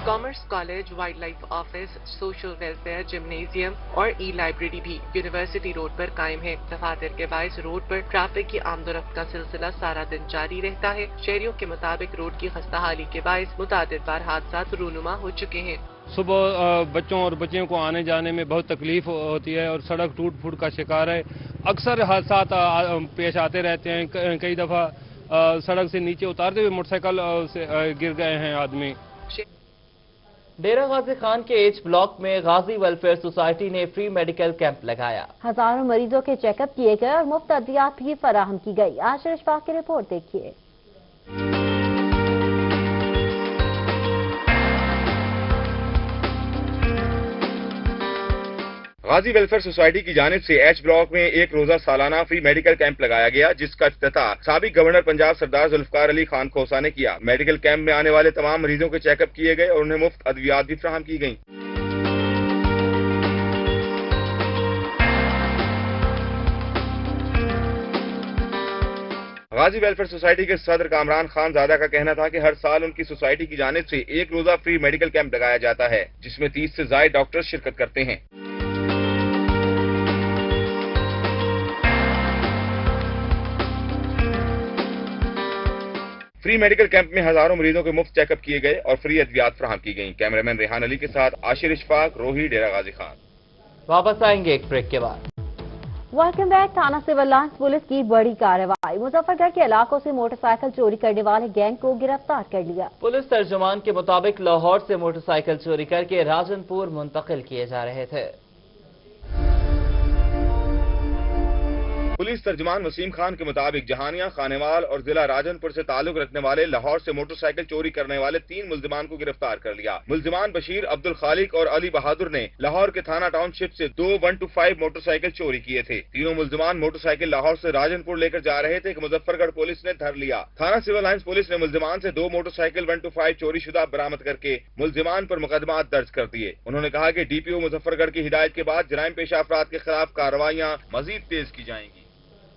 Commerce college, wild life office, social welfare, gymnasium और ई लाइब्रेरी भी यूनिवर्सिटी रोड पर कायम है। दफातर के बायस रोड पर ट्रैफिक की आमदोरफ्त का सिलसिला सारा दिन जारी रहता है। शहरियों के मुताबिक रोड की खस्ताहाली के बायस मुतादिद बार हादसा रूनुमा हो चुके हैं। सुबह बच्चों और बच्चियों को आने जाने में बहुत तकलीफ होती है और सड़क टूट फूट का शिकार है। अक्सर हादसा पेश आते रहते हैं। कई दफा सड़क से नीचे उतारते हुए मोटरसाइकिल से गिर गए हैं आदमी। डेरा गाजी खान के एच ब्लॉक में गाजी वेलफेयर सोसाइटी ने फ्री मेडिकल कैंप लगाया। हजारों मरीजों के चेकअप किए गए और मुफ्त अद्वियात भी फराहम की गई। आशिर इशफाक की रिपोर्ट देखिए। गाजी वेलफेयर सोसाइटी की जानिब से एच ब्लॉक में एक रोजा सालाना फ्री मेडिकल कैंप लगाया गया, जिसका इफ्तिताह साबिक गवर्नर पंजाब सरदार जुल्फकार अली खान खोसा ने किया। मेडिकल कैंप में आने वाले तमाम मरीजों के चेकअप किए गए और उन्हें मुफ्त अद्वियात भी फराहम की गयी। गाजी वेलफेयर सोसाइटी के सदर कामरान खान ज़ादा का कहना था कि हर साल उनकी सोसाइटी की जानिब से एक रोजा फ्री मेडिकल कैंप लगाया जाता है, जिसमें 30 से ज्यादा डॉक्टर शिरकत करते हैं। फ्री मेडिकल कैंप में हजारों मरीजों के मुफ्त चेकअप किए गए और फ्री अद्वियात फराहम की गई। कैमरामैन रेहान अली के साथ आशिर इशफाक, रोही, डेरा गाजी खान। वापस आएंगे एक ब्रेक के बाद। Welcome back. थाना सिविल लाइंस पुलिस की बड़ी कार्रवाई। मुजफ्फरगढ़ के इलाकों से मोटरसाइकिल चोरी करने वाले गैंग को गिरफ्तार कर लिया। पुलिस तर्जुमान के मुताबिक लाहौर से मोटरसाइकिल चोरी करके राजनपुर मुंतकिल किए जा रहे थे। पुलिस तर्जुमान वसीम खान के मुताबिक जहानिया, खानेवाल और जिला राजनपुर से ताल्लुक रखने वाले लाहौर से मोटरसाइकिल चोरी करने वाले 3 मुल्जिमान को गिरफ्तार कर लिया। मुल्जिमान बशीर, अब्दुल खालिक और अली बहादुर ने लाहौर के थाना टाउनशिप से 2 125 मोटरसाइकिल चोरी किए थे। तीनों मुल्जिमान मोटरसाइकिल लाहौर से राजनपुर लेकर जा रहे थे कि मुजफ्फरगढ़ पुलिस ने धर लिया। थाना सिविल लाइंस पुलिस ने मुल्जिमान से 2 मोटरसाइकिल 125 चोरी शुदा बरामद करके मुल्जिमान पर मुकदमा दर्ज कर दिए। उन्होंने कहा कि DPO मुजफ्फरगढ़ की हिदायत के बाद जराइम पेशा अफराद के खिलाफ कार्रवाइयाँ मजीद तेज की जाएंगी।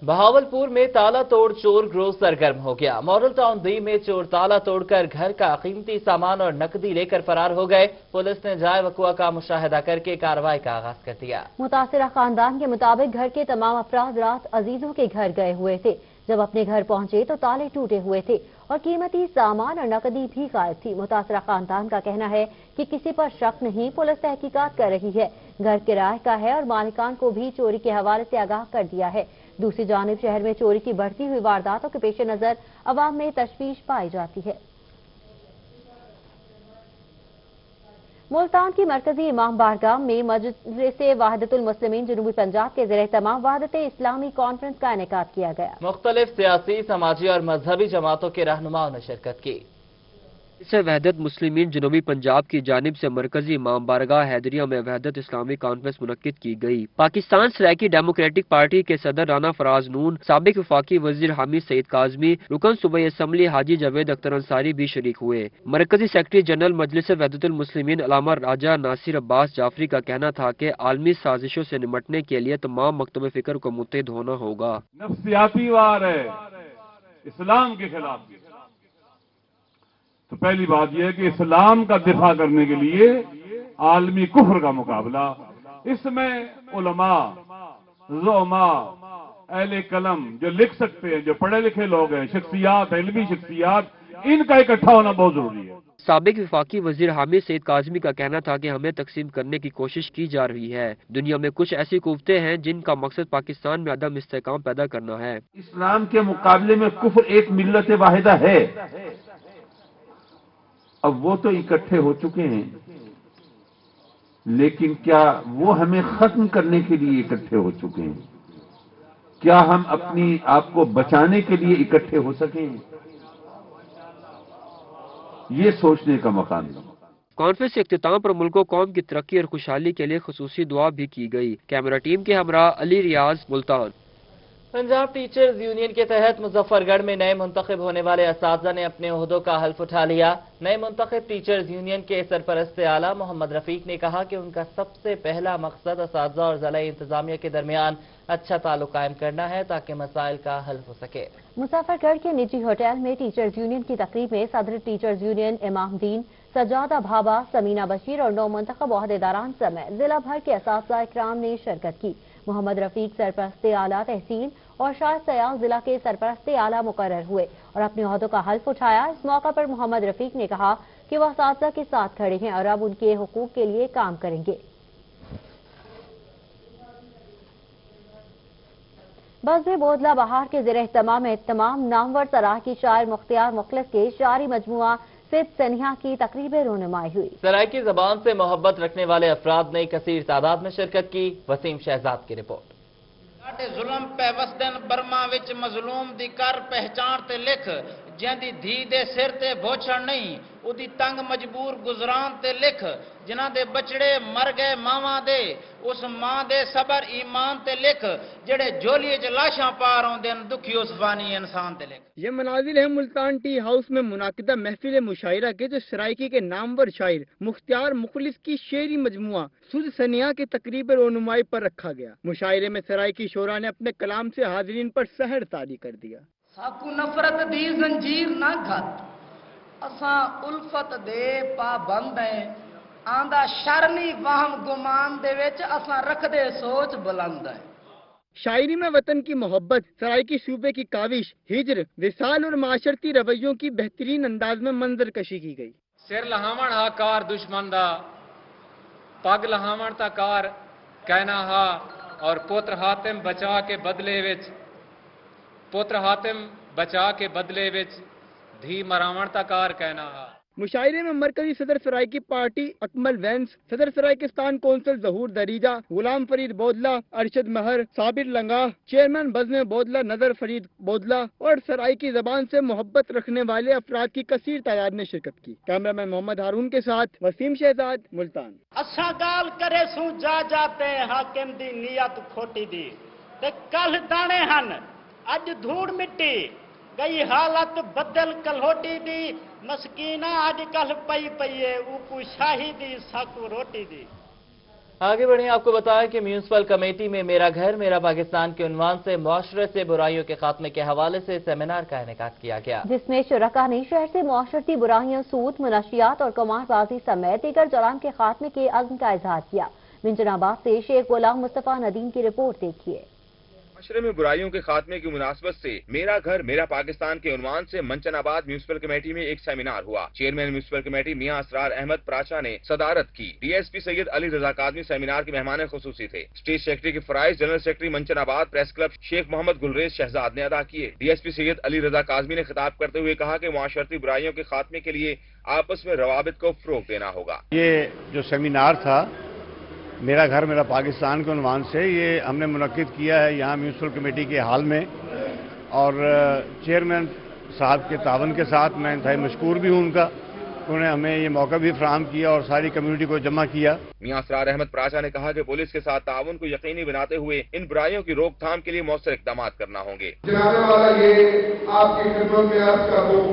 बहावलपुर में ताला तोड़ चोर गिरोह सरगर्म हो गया। मॉडल टाउन दी में चोर ताला तोड़कर घर का कीमती सामान और नकदी लेकर फरार हो गए। पुलिस ने जाए वकुआ का मुशाहिदा करके कार्रवाई का आगाज कर दिया। मुतासिरा खानदान के मुताबिक घर के तमाम अफराद रात अजीजों के घर गए हुए थे। जब अपने घर पहुंचे तो ताले टूटे हुए थे और कीमती सामान और नकदी भी गायब थी। मुतासिरा खानदान का कहना है कि किसी पर शक नहीं, पुलिस तहकीकात कर रही है। घर किराए का है और मालिकान को भी चोरी के हवाले से आगाह कर दिया है। दूसरी जानिब शहर में चोरी की बढ़ती हुई वारदातों के पेश नजर अवाम में तशवीश पाई जाती है। मुल्तान की मरकजी इमाम बारगाह में मजलिस वहदतुल मुस्लिमीन जनूबी पंजाब के ज़रिए तमाम वहदत इस्लामी कॉन्फ्रेंस का इनेकाद किया गया। मुख्तलिफ सियासी, समाजी और मजहबी जमातों के रहनुमाओं ने शिरकत की। इससे वहदत मुस्लिमीन जनूबी पंजाब की जानिब से मरकजी इमाम बारगाह हैदरिया में वहदत इस्लामी कॉन्फ्रेंस मुनक्किद की गई। पाकिस्तान सराइकी डेमोक्रेटिक पार्टी के सदर राना फराज नून, साबिक वफाकी वजीर हामिद सईद काजमी, रुकन सूबाई असम्बली हाजी जावेद अख्तर अंसारी भी शरीक हुए। मरकजी सेक्रेटरी जनरल मजलिस वहदतुल मुस्लिमीन अल्लामा राजा नासिर अब्बास जाफरी का कहना था कि आलमी साजिशों से निमटने के लिए तमाम मकतब फिक्र को मुत्तहिद होना होगा। नफ्सियाती वार है इस्लाम के खिलाफ। तो पहली बात यह है कि इस्लाम का दिफा करने के लिए आलमी कुफ्र का मुकाबला, इसमें उलमा, ज़ुलमा, अहले कलम जो लिख सकते हैं, जो पढ़े लिखे लोग हैं, शख्सियात, इल्मी शख्सियात, इनका इकट्ठा होना बहुत जरूरी है। साबिक वफाकी वजीर हामिद सईद काजमी का कहना था कि हमें तकसीम करने की कोशिश की जा रही है। दुनिया में कुछ ऐसी कुव्वतें हैं जिनका मकसद पाकिस्तान में अदम इस्तेहकाम पैदा करना है। इस्लाम के मुकाबले में कुफ्र एक मिल्लत वाहिदा है। अब वो तो इकट्ठे हो चुके हैं, लेकिन क्या वो हमें खत्म करने के लिए इकट्ठे हो चुके हैं? क्या हम अपनी आप को बचाने के लिए इकट्ठे हो सकें? ये सोचने का मकाम है। कॉन्फ्रेंस के इख्तिताम पर मुल्क कौम की तरक्की और खुशहाली के लिए खुसूसी दुआ भी की गई। कैमरा टीम के हमरा अली रियाज, मुल्तान। पंजाब टीचर्स यूनियन के तहत मुजफ्फरगढ़ में नए मुंतखब होने वाले असातिज़ा ने अपने ओहदों का हल्फ उठा लिया। नए मुंतखब टीचर्स यूनियन के सरपरस्त आला मोहम्मद रफीक ने कहा कि उनका सबसे पहला मकसद असातिज़ा और ज़िला इंतजामिया के दरमियान अच्छा ताल्लुक कायम करना है ताकि मसाइल का हल हो सके। मुजफ्फरगढ़ के निजी होटल में टीचर्स यूनियन की तकरीब में सदर टीचर्स यूनियन इमामुद्दीन, सजादा भाबा, समीना बशीर और 9 मुंतखब ओहदेदारान समेत जिला भर के असातिज़ा इकराम ने शिरकत की। मोहम्मद रफीक सरपरस्त आला तहसील और शाहिद सयाल जिला के सरपरस्त आला मुकर्रर हुए और अपने ओहदों का हल्फ उठाया। इस मौका पर मोहम्मद रफीक ने कहा कि वह असातिज़ा के साथ खड़े हैं और अब उनके हुकूक के लिए काम करेंगे। बज़्म बोदला बहार के ज़रिए तमाम नामवर सराय की शायर मुख्तियार मुखलिस के शायरी मजमुआ सिद्ध सनिया की तकरीबें रोनुमाई हुई। सराइकी ज़बान से मोहब्बत रखने वाले अफराद ने कसीर तादाद में शिरकत की। वसीम शहजाद की रिपोर्ट। जुल्म पे वसदन बर्मा विच मजलूम दी कर पहचान ते लिख, जिंदी धी दे सिर ते भोछण नहीं, उदी तंग मजबूर गुजरान ते लिख, जिन्हां दे बचड़े मर गए मावां दे, उस मां दे सबर ईमान ते लिख, जेड़े झोलिए च लाशां पार आउंदे न, दुखी उस फानी इंसान ते लिख। ये मनाजिल है मुल्तान टी हाउस में मुनाकिदा महफिल मुशायरा के, जो सराइकी के नामवर शायर मुख्तियार मुखलिस की शेरी मजमुआ सुद सनिया की तकरीब रोनुमाई पर रखा गया। मुशायरे में सराइकी शोरा ने अपने कलाम से हाजिरीन पर सहर तारी कर दिया। साकू नफरत दी जंजीर ना घट, असां उल्फत दे पाबंद हैं, आंदा शरनी वाहम गुमान दे विच असां रखदे सोच बुलंद है। शायरी में वतन की मोहब्बत, सराइकी सूबे की काविश, हिज्र, विसाल और माशरती रवैयों की बेहतरीन अंदाज में मंजर कशी की गई। सिर लहावण हा कार दुश्मन दा, पग लहावण ता कार कहना हा, और पुत्र हातिम बचा के बदले विच धी मरावण ता कार कहना हा। मुशायरे में मरकजी सदर सराइकी पार्टी अकमल वैंस, सदर सराइकिस्तान कौंसिल जहूर दरीजा, गुलाम फरीद बोदला, अरशद महर, साबिर लंगा, चेयरमैन बज़्म बोदला नजर फरीद बोदला और सराइकी जबान से मोहब्बत रखने वाले अफराद की कसीर तादाद ने शिरकत की। कैमरामैन मोहम्मद हारून के साथ वसीम शहजाद, मुल्तान। असा गाल करे सू जा जाते हाकिम दी नीयत खोटी दी, ते कल दाने हन अज धूड़ मिट्टी, गई हालत बदल कलहोटी दी, मस्कीना आज कल पई पईए ऊपू शाही दी साकू रोटी दी। आगे बढ़े, आपको बताया कि म्यूनिसिपल कमेटी में मेरा घर मेरा पाकिस्तान के उन्वान से मुआशरे से बुराइयों के खात्मे के हवाले से सेमिनार का इनेकाद किया गया, जिसमें शुरका ने शहर से मुआशरती बुराइयों, सूद, मुनशियात और कमारबाजी समेत दीगर जुराम के खात्मे के अज़्म का इजहार किया। मिंजनाबाद से शेख गुलाम मुस्तफा नदीम की रिपोर्ट देखिए। माशरे में बुराइयों के खात्मे की मुनासबत से मेरा घर मेरा पाकिस्तान के उन्वान से मंचनाबाद म्यूनिसिपल कमेटी में एक सेमिनार हुआ। Chairman municipal committee Mian Asrar Ahmed Paracha ने सदारत की। डीएसपी सैयद अली रजा काज़मी सेमिनार के मेहमान खुसूसी थे। स्टेट सेक्रेटरी के फराइज general secretary Minchinabad press club Sheikh Muhammad Gulrez Shahzad ने अदा किए। डीएसपी सैयद अली रजा काज़मी ने खिताब करते हुए कहा कि मुआशरती बुराइयों के खात्मे के लिए आपस में रवाबित को फरोग देना होगा। ये जो सेमिनार था मेरा घर मेरा पाकिस्तान के उन्वान से, ये हमने मुनक्किद किया है यहाँ म्यूनिसिपल कमेटी के हाल में, और चेयरमैन साहब के तावन के साथ मैं इंतहाई मशकूर भी हूँ उनका। उन्होंने हमें ये मौका भी फराहम किया और सारी कम्युनिटी को जमा किया। मियां असरार अहमद प्राचा ने कहा कि पुलिस के साथ ताउन को यकीनी बनाते हुए इन बुराइयों की रोकथाम के लिए मौसर इक़दाम करना होंगे। जनाबे वाला ये आपकी खिदमत में अर्ज कर दूं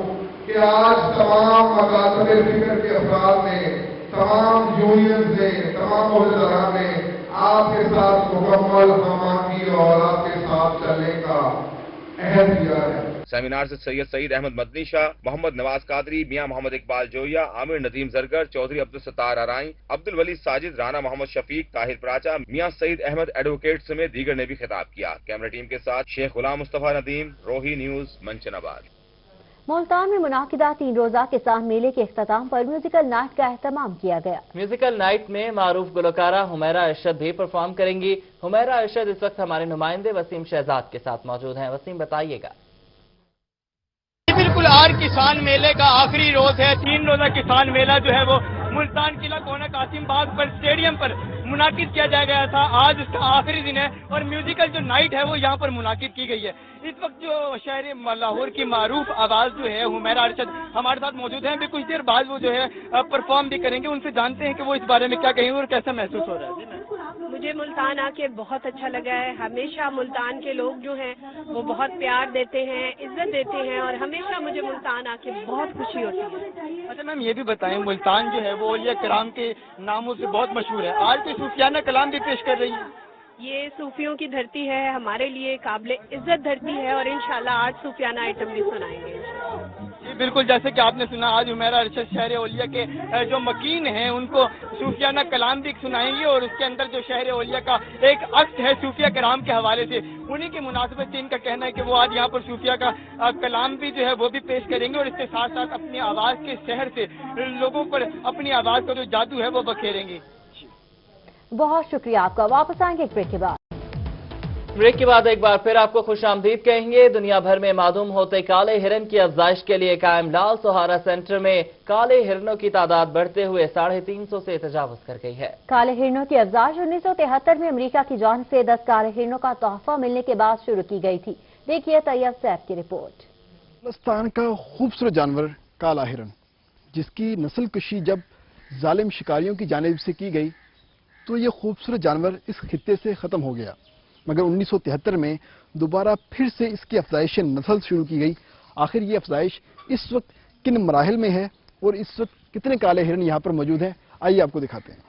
कि आज तमाम मकासद फिक्र के अफराद ने, तमाम यूनियन ने, तमाम ओहदेदारान ने आपके साथ मुकम्मल हमाकी और आपके साथ चलने का अहद किया है। सेमिनार से सैयद सईद अहमद मदनी शाह, मोहम्मद नवाज कादरी, मियां मोहम्मद इकबाल जोया, आमिर नदीम जरगर, चौधरी अब्दुल सत्तार अराई, अब्दुल वली साजिद, राना मोहम्मद शफीक, ताहिर प्राचा, मियां सईद अहमद एडवोकेट समेत दीगर ने भी खिताब किया। कैमरा टीम के साथ शेख गुलाम मुस्तफा नदीम, रोही न्यूज, मंचनाबाद। मुल्तान में मुनाकिदा 3 रोजा किसान मेले के इख्तिताम पर म्यूजिकल नाइट का एहतमाम किया गया। म्यूजिकल नाइट में मारूफ गुलकारा हुमैरा अरशद भी परफॉर्म करेंगी। हुमैरा अरशद इस वक्त हमारे नुमाइंदे वसीम शहजाद के साथ मौजूद हैं। वसीम, बताइएगा। बिल्कुल, आज किसान मेले का आखिरी रोज है। 3 रोजा किसान मेला जो है वो मुल्तान किला कोना कासिम बाग पर स्टेडियम पर मुनाकिद किया जा गया था। आज उसका आखिरी दिन है और म्यूजिकल जो नाइट है वो यहाँ पर मुनाकिद की गई है। इस वक्त जो शहर लाहौर की मारूफ आवाज जो है हुमैरा अरशद हमारे साथ मौजूद है। अभी कुछ देर बाद वो जो है परफॉर्म भी करेंगे। उनसे जानते हैं कि वो इस बारे में क्या कहेंगे और कैसा महसूस हो रहा है। मुझे मुल्तान आके बहुत अच्छा लगा है। हमेशा मुल्तान के लोग जो हैं वो बहुत प्यार देते हैं, इज्जत देते हैं और हमेशा मुझे मुल्तान आके बहुत खुशी होती है। अच्छा मैम, ये भी बताएं, मुल्तान जो है वो औलिया किराम के नामों से बहुत मशहूर है। आज तो सूफियाना कलाम भी पेश कर रही है। ये सूफियों की धरती है, हमारे लिए काबिल इज्जत धरती है और इंशाल्लाह आज सूफियाना आइटम भी सुनाएंगे। जी बिल्कुल, जैसे कि आपने सुना आज हुमैरा अरशद शहर औलिया के जो मकीन हैं उनको सूफियाना कलाम भी सुनाएंगे और उसके अंदर जो शहर औलिया का एक अक्स है सूफिया कराम के हवाले से, उन्हीं की मुनासिबत से इनका कहना है कि वो आज यहाँ पर सूफिया का कलाम भी जो है वो भी पेश करेंगे और इसके साथ साथ अपनी आवाज़ के शहर से लोगों पर अपनी आवाज़ का जो जादू है वो बखेरेंगे। बहुत शुक्रिया आपका। वापस आएंगे एक ब्रेक के बाद। ब्रेक के बाद एक बार फिर आपको खुशामदीद कहेंगे। दुनिया भर में मालूम होते काले हिरन की अफजाइश के लिए कायम लाल सुहारा सेंटर में काले हिरनों की तादाद बढ़ते हुए 350 से तजावुज कर गई है। काले हिरनों की अफजाइश 1973 में अमेरिका की जानिब से 10 काले हिरनों का तोहफा मिलने के बाद शुरू की गई थी। देखिए तैयब सैफ की रिपोर्ट। हिंदुस्तान का खूबसूरत जानवर काला हिरन, जिसकी नस्ल कशी जब जालिम शिकारियों की जानिब से की गई तो ये खूबसूरत जानवर इस खित्ते से खत्म हो गया, मगर 1973 में दोबारा फिर से इसकी अफजाइश नस्ल शुरू की गई। आखिर ये अफजाइश इस वक्त किन मराहिल में है और इस वक्त कितने काले हिरन यहाँ पर मौजूद हैं, आइए आपको दिखाते हैं।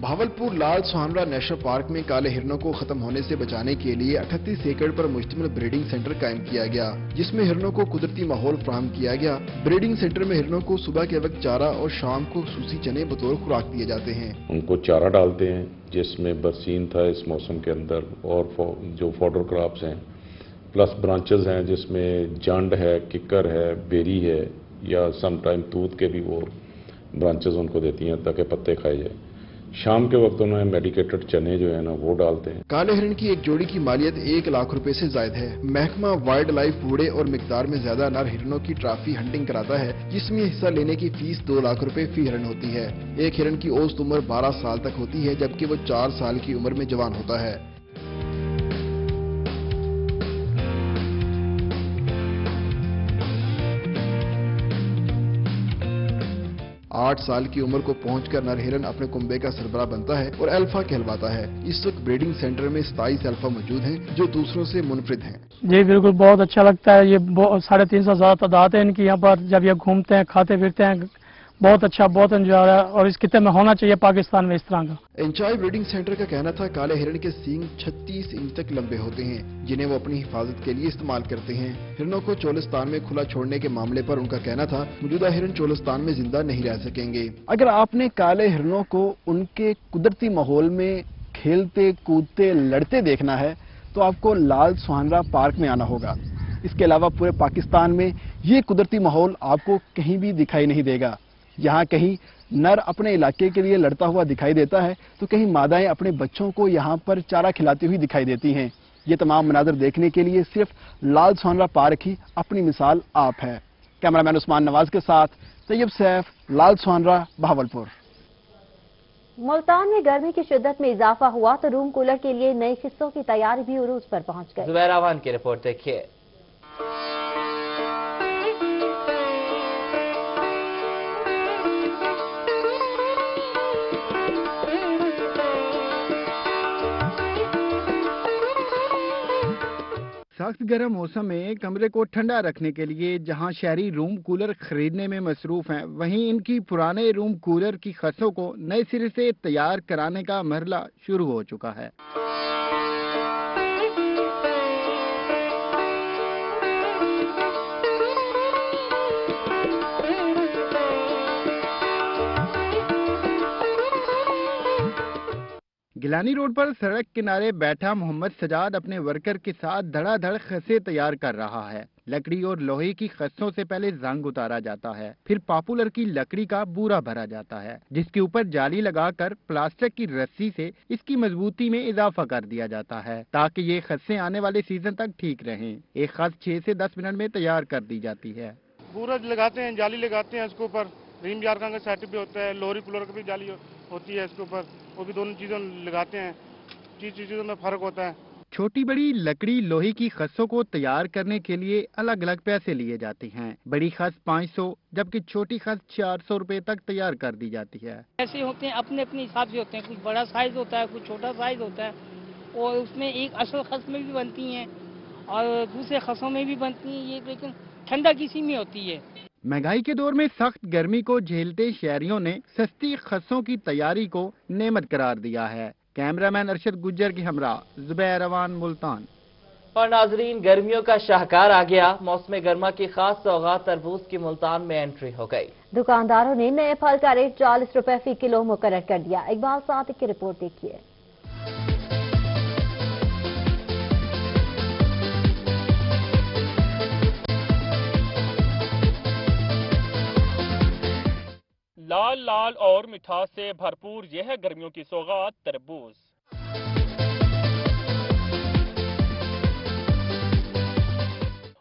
भावलपुर लाल सुहानरा नेशनल पार्क में काले हिरणों को खत्म होने से बचाने के लिए 38 एकड़ पर मुश्तमिल ब्रीडिंग सेंटर कायम किया गया, जिसमें हिरणों को कुदरती माहौल फराहम किया गया। ब्रीडिंग सेंटर में हिरणों को सुबह के वक्त चारा और शाम को सूसी चने बतौर खुराक दिए जाते हैं। उनको चारा डालते हैं जिसमें बरसीन था इस मौसम के अंदर, और जो फॉडर क्रॉप्स हैं, प्लस ब्रांचेस हैं जिसमें जंड है, किकर है, बेरी है, या सम टाइम तूत के भी वो ब्रांचेस उनको देती हैं ताकि पत्ते खाए जाए। शाम के वक्त उन्हें मेडिकेटेड चने जो है ना वो डालते हैं। काले हिरण की एक जोड़ी की मालियत 1 लाख रुपए से जायद है। महकमा वाइल्ड लाइफ बूढ़े और मिकदार में ज्यादा नर हिरणों की ट्रॉफी हंटिंग कराता है, जिसमें हिस्सा लेने की फीस 2 लाख रुपए फी हिरण होती है। एक हिरण की औसत उम्र 12 साल तक होती है, जबकि वो 4 साल की उम्र में जवान होता है। 8 साल की उम्र को पहुंचकर नर हिरन अपने कुंबे का सरबराह बनता है और अल्फा कहलवाता है। इस वक्त ब्रीडिंग सेंटर में 27 अल्फा मौजूद हैं, जो दूसरों से मुनफरिद हैं। जी बिल्कुल, बहुत अच्छा लगता है। ये 350 ज्यादा तादाद है इनकी यहाँ पर। जब ये घूमते हैं, खाते फिरते हैं, बहुत अच्छा, बहुत एंजॉय हो रहा है और इस खिते में होना चाहिए पाकिस्तान में इस तरह का। इंचाई ब्रीडिंग सेंटर का कहना था काले हिरण के सींग 36 इंच तक लंबे होते हैं, जिन्हें वो अपनी हिफाजत के लिए इस्तेमाल करते हैं। हिरणों को चोलिस्तान में खुला छोड़ने के मामले पर उनका कहना था मौजूदा हिरण चोलिस्तान में जिंदा नहीं रह सकेंगे। अगर आपने काले हिरणों को उनके कुदरती माहौल में खेलते, कूदते, लड़ते देखना है तो आपको लाल सुहानरा पार्क में आना होगा। इसके अलावा पूरे पाकिस्तान में ये कुदरती माहौल आपको कहीं भी दिखाई नहीं देगा। यहाँ कहीं नर अपने इलाके के लिए लड़ता हुआ दिखाई देता है तो कहीं मादाएं अपने बच्चों को यहाँ पर चारा खिलाती हुई दिखाई देती हैं। ये तमाम मनाज़र देखने के लिए सिर्फ लाल सुहानरा पार्क ही अपनी मिसाल आप है। कैमरामैन उस्मान नवाज के साथ तैयब सैफ, लाल सुहानरा, बहावलपुर। मुल्तान में गर्मी की शिद्दत में इजाफा हुआ तो रूम कूलर के लिए नए किस्तों की तैयारी भी उरूज पर पहुंच गई। जुबैर आवान की रिपोर्ट देखिए। सख्त गर्म मौसम में कमरे को ठंडा रखने के लिए जहां शहरी रूम कूलर खरीदने में मसरूफ हैं, वहीं इनकी पुराने रूम कूलर की खसों को नए सिरे से तैयार कराने का मरहला शुरू हो चुका है। गिलानी रोड पर सड़क किनारे बैठा मोहम्मद सजाद अपने वर्कर के साथ धड़ाधड़ खसे तैयार कर रहा है। लकड़ी और लोहे की खसों से पहले रंग उतारा जाता है, फिर पॉपुलर की लकड़ी का बूरा भरा जाता है, जिसके ऊपर जाली लगाकर प्लास्टिक की रस्सी से इसकी मजबूती में इजाफा कर दिया जाता है ताकि ये खसें आने वाले सीजन तक ठीक रहें। एक खस 6 से 10 मिनट में तैयार कर दी जाती है। बूरा लगाते हैं, जाली लगाते हैं, इसके ऊपर रिम जार का सेट भी होता है, लोरी पुलर की भी जाली होती है इसके ऊपर, वो भी दोनों चीज़ों लगाते हैं। चीज़ों में फर्क होता है। छोटी बड़ी लकड़ी लोहे की खसों को तैयार करने के लिए अलग अलग पैसे लिए जाते हैं। बड़ी खस 500 जबकि छोटी खस 400 रुपए तक तैयार कर दी जाती है। ऐसे होते हैं, अपने अपने हिसाब से होते हैं। कुछ बड़ा साइज होता है, कुछ छोटा साइज होता है, और उसमें एक असल खस में भी बनती हैं और दूसरे खसों में भी बनती हैं। ये लेकिन ठंडा किसी में होती है। महंगाई के दौर में सख्त गर्मी को झेलते शहरियों ने सस्ती खसों की तैयारी को नेमत करार दिया है। कैमरामैन अरशद गुज्जर की हमरा, जुबैर अवान, मुल्तान। और नाजरीन, गर्मियों का शाहकार आ गया। मौसम गर्मा की खास सौगात तरबूज की मुल्तान में एंट्री हो गई। दुकानदारों ने नए फल का रेट 40 रुपए फी किलो मुकर्रर कर दिया। इकबाल सादिक की रिपोर्ट देखिए। लाल लाल और मिठास से भरपूर यह है गर्मियों की सौगात तरबूज।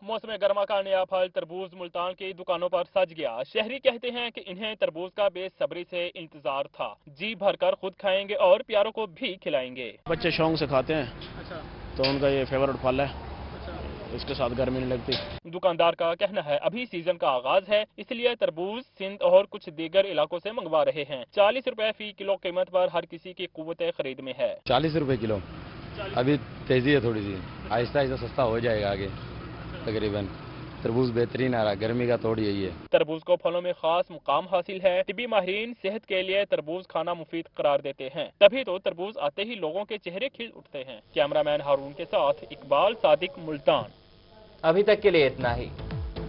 मौसम गर्मा का नया फल तरबूज मुल्तान की दुकानों पर सज गया। शहरी कहते हैं कि इन्हें तरबूज का बेसब्री से इंतजार था। जी भरकर खुद खाएंगे और प्यारों को भी खिलाएंगे। बच्चे शौक से खाते हैं। अच्छा। तो उनका ये फेवरेट फल है। इसके साथ गर्मी नहीं लगती। दुकानदार का कहना है अभी सीजन का आगाज है, इसलिए तरबूज सिंध और कुछ दीगर इलाकों से मंगवा रहे हैं। 40 रुपए फी किलो कीमत पर हर किसी की कुव्वत खरीद में है। 40 रुपए किलो। अभी तेजी है थोड़ी सी, आहिस्ता आहिस्ता सस्ता हो जाएगा आगे तकरीबन। तरबूज बेहतरीन आ रहा है, गर्मी का तोड़ यही है। तरबूज को फलों में खास मुकाम हासिल है। तिब्बी माहिरीन सेहत के लिए तरबूज खाना मुफीद करार देते हैं, तभी तो तरबूज आते ही लोगों के चेहरे खिल उठते हैं। कैमरामैन हारून के साथ इकबाल सादिक, मुल्तान। अभी तक के लिए इतना ही।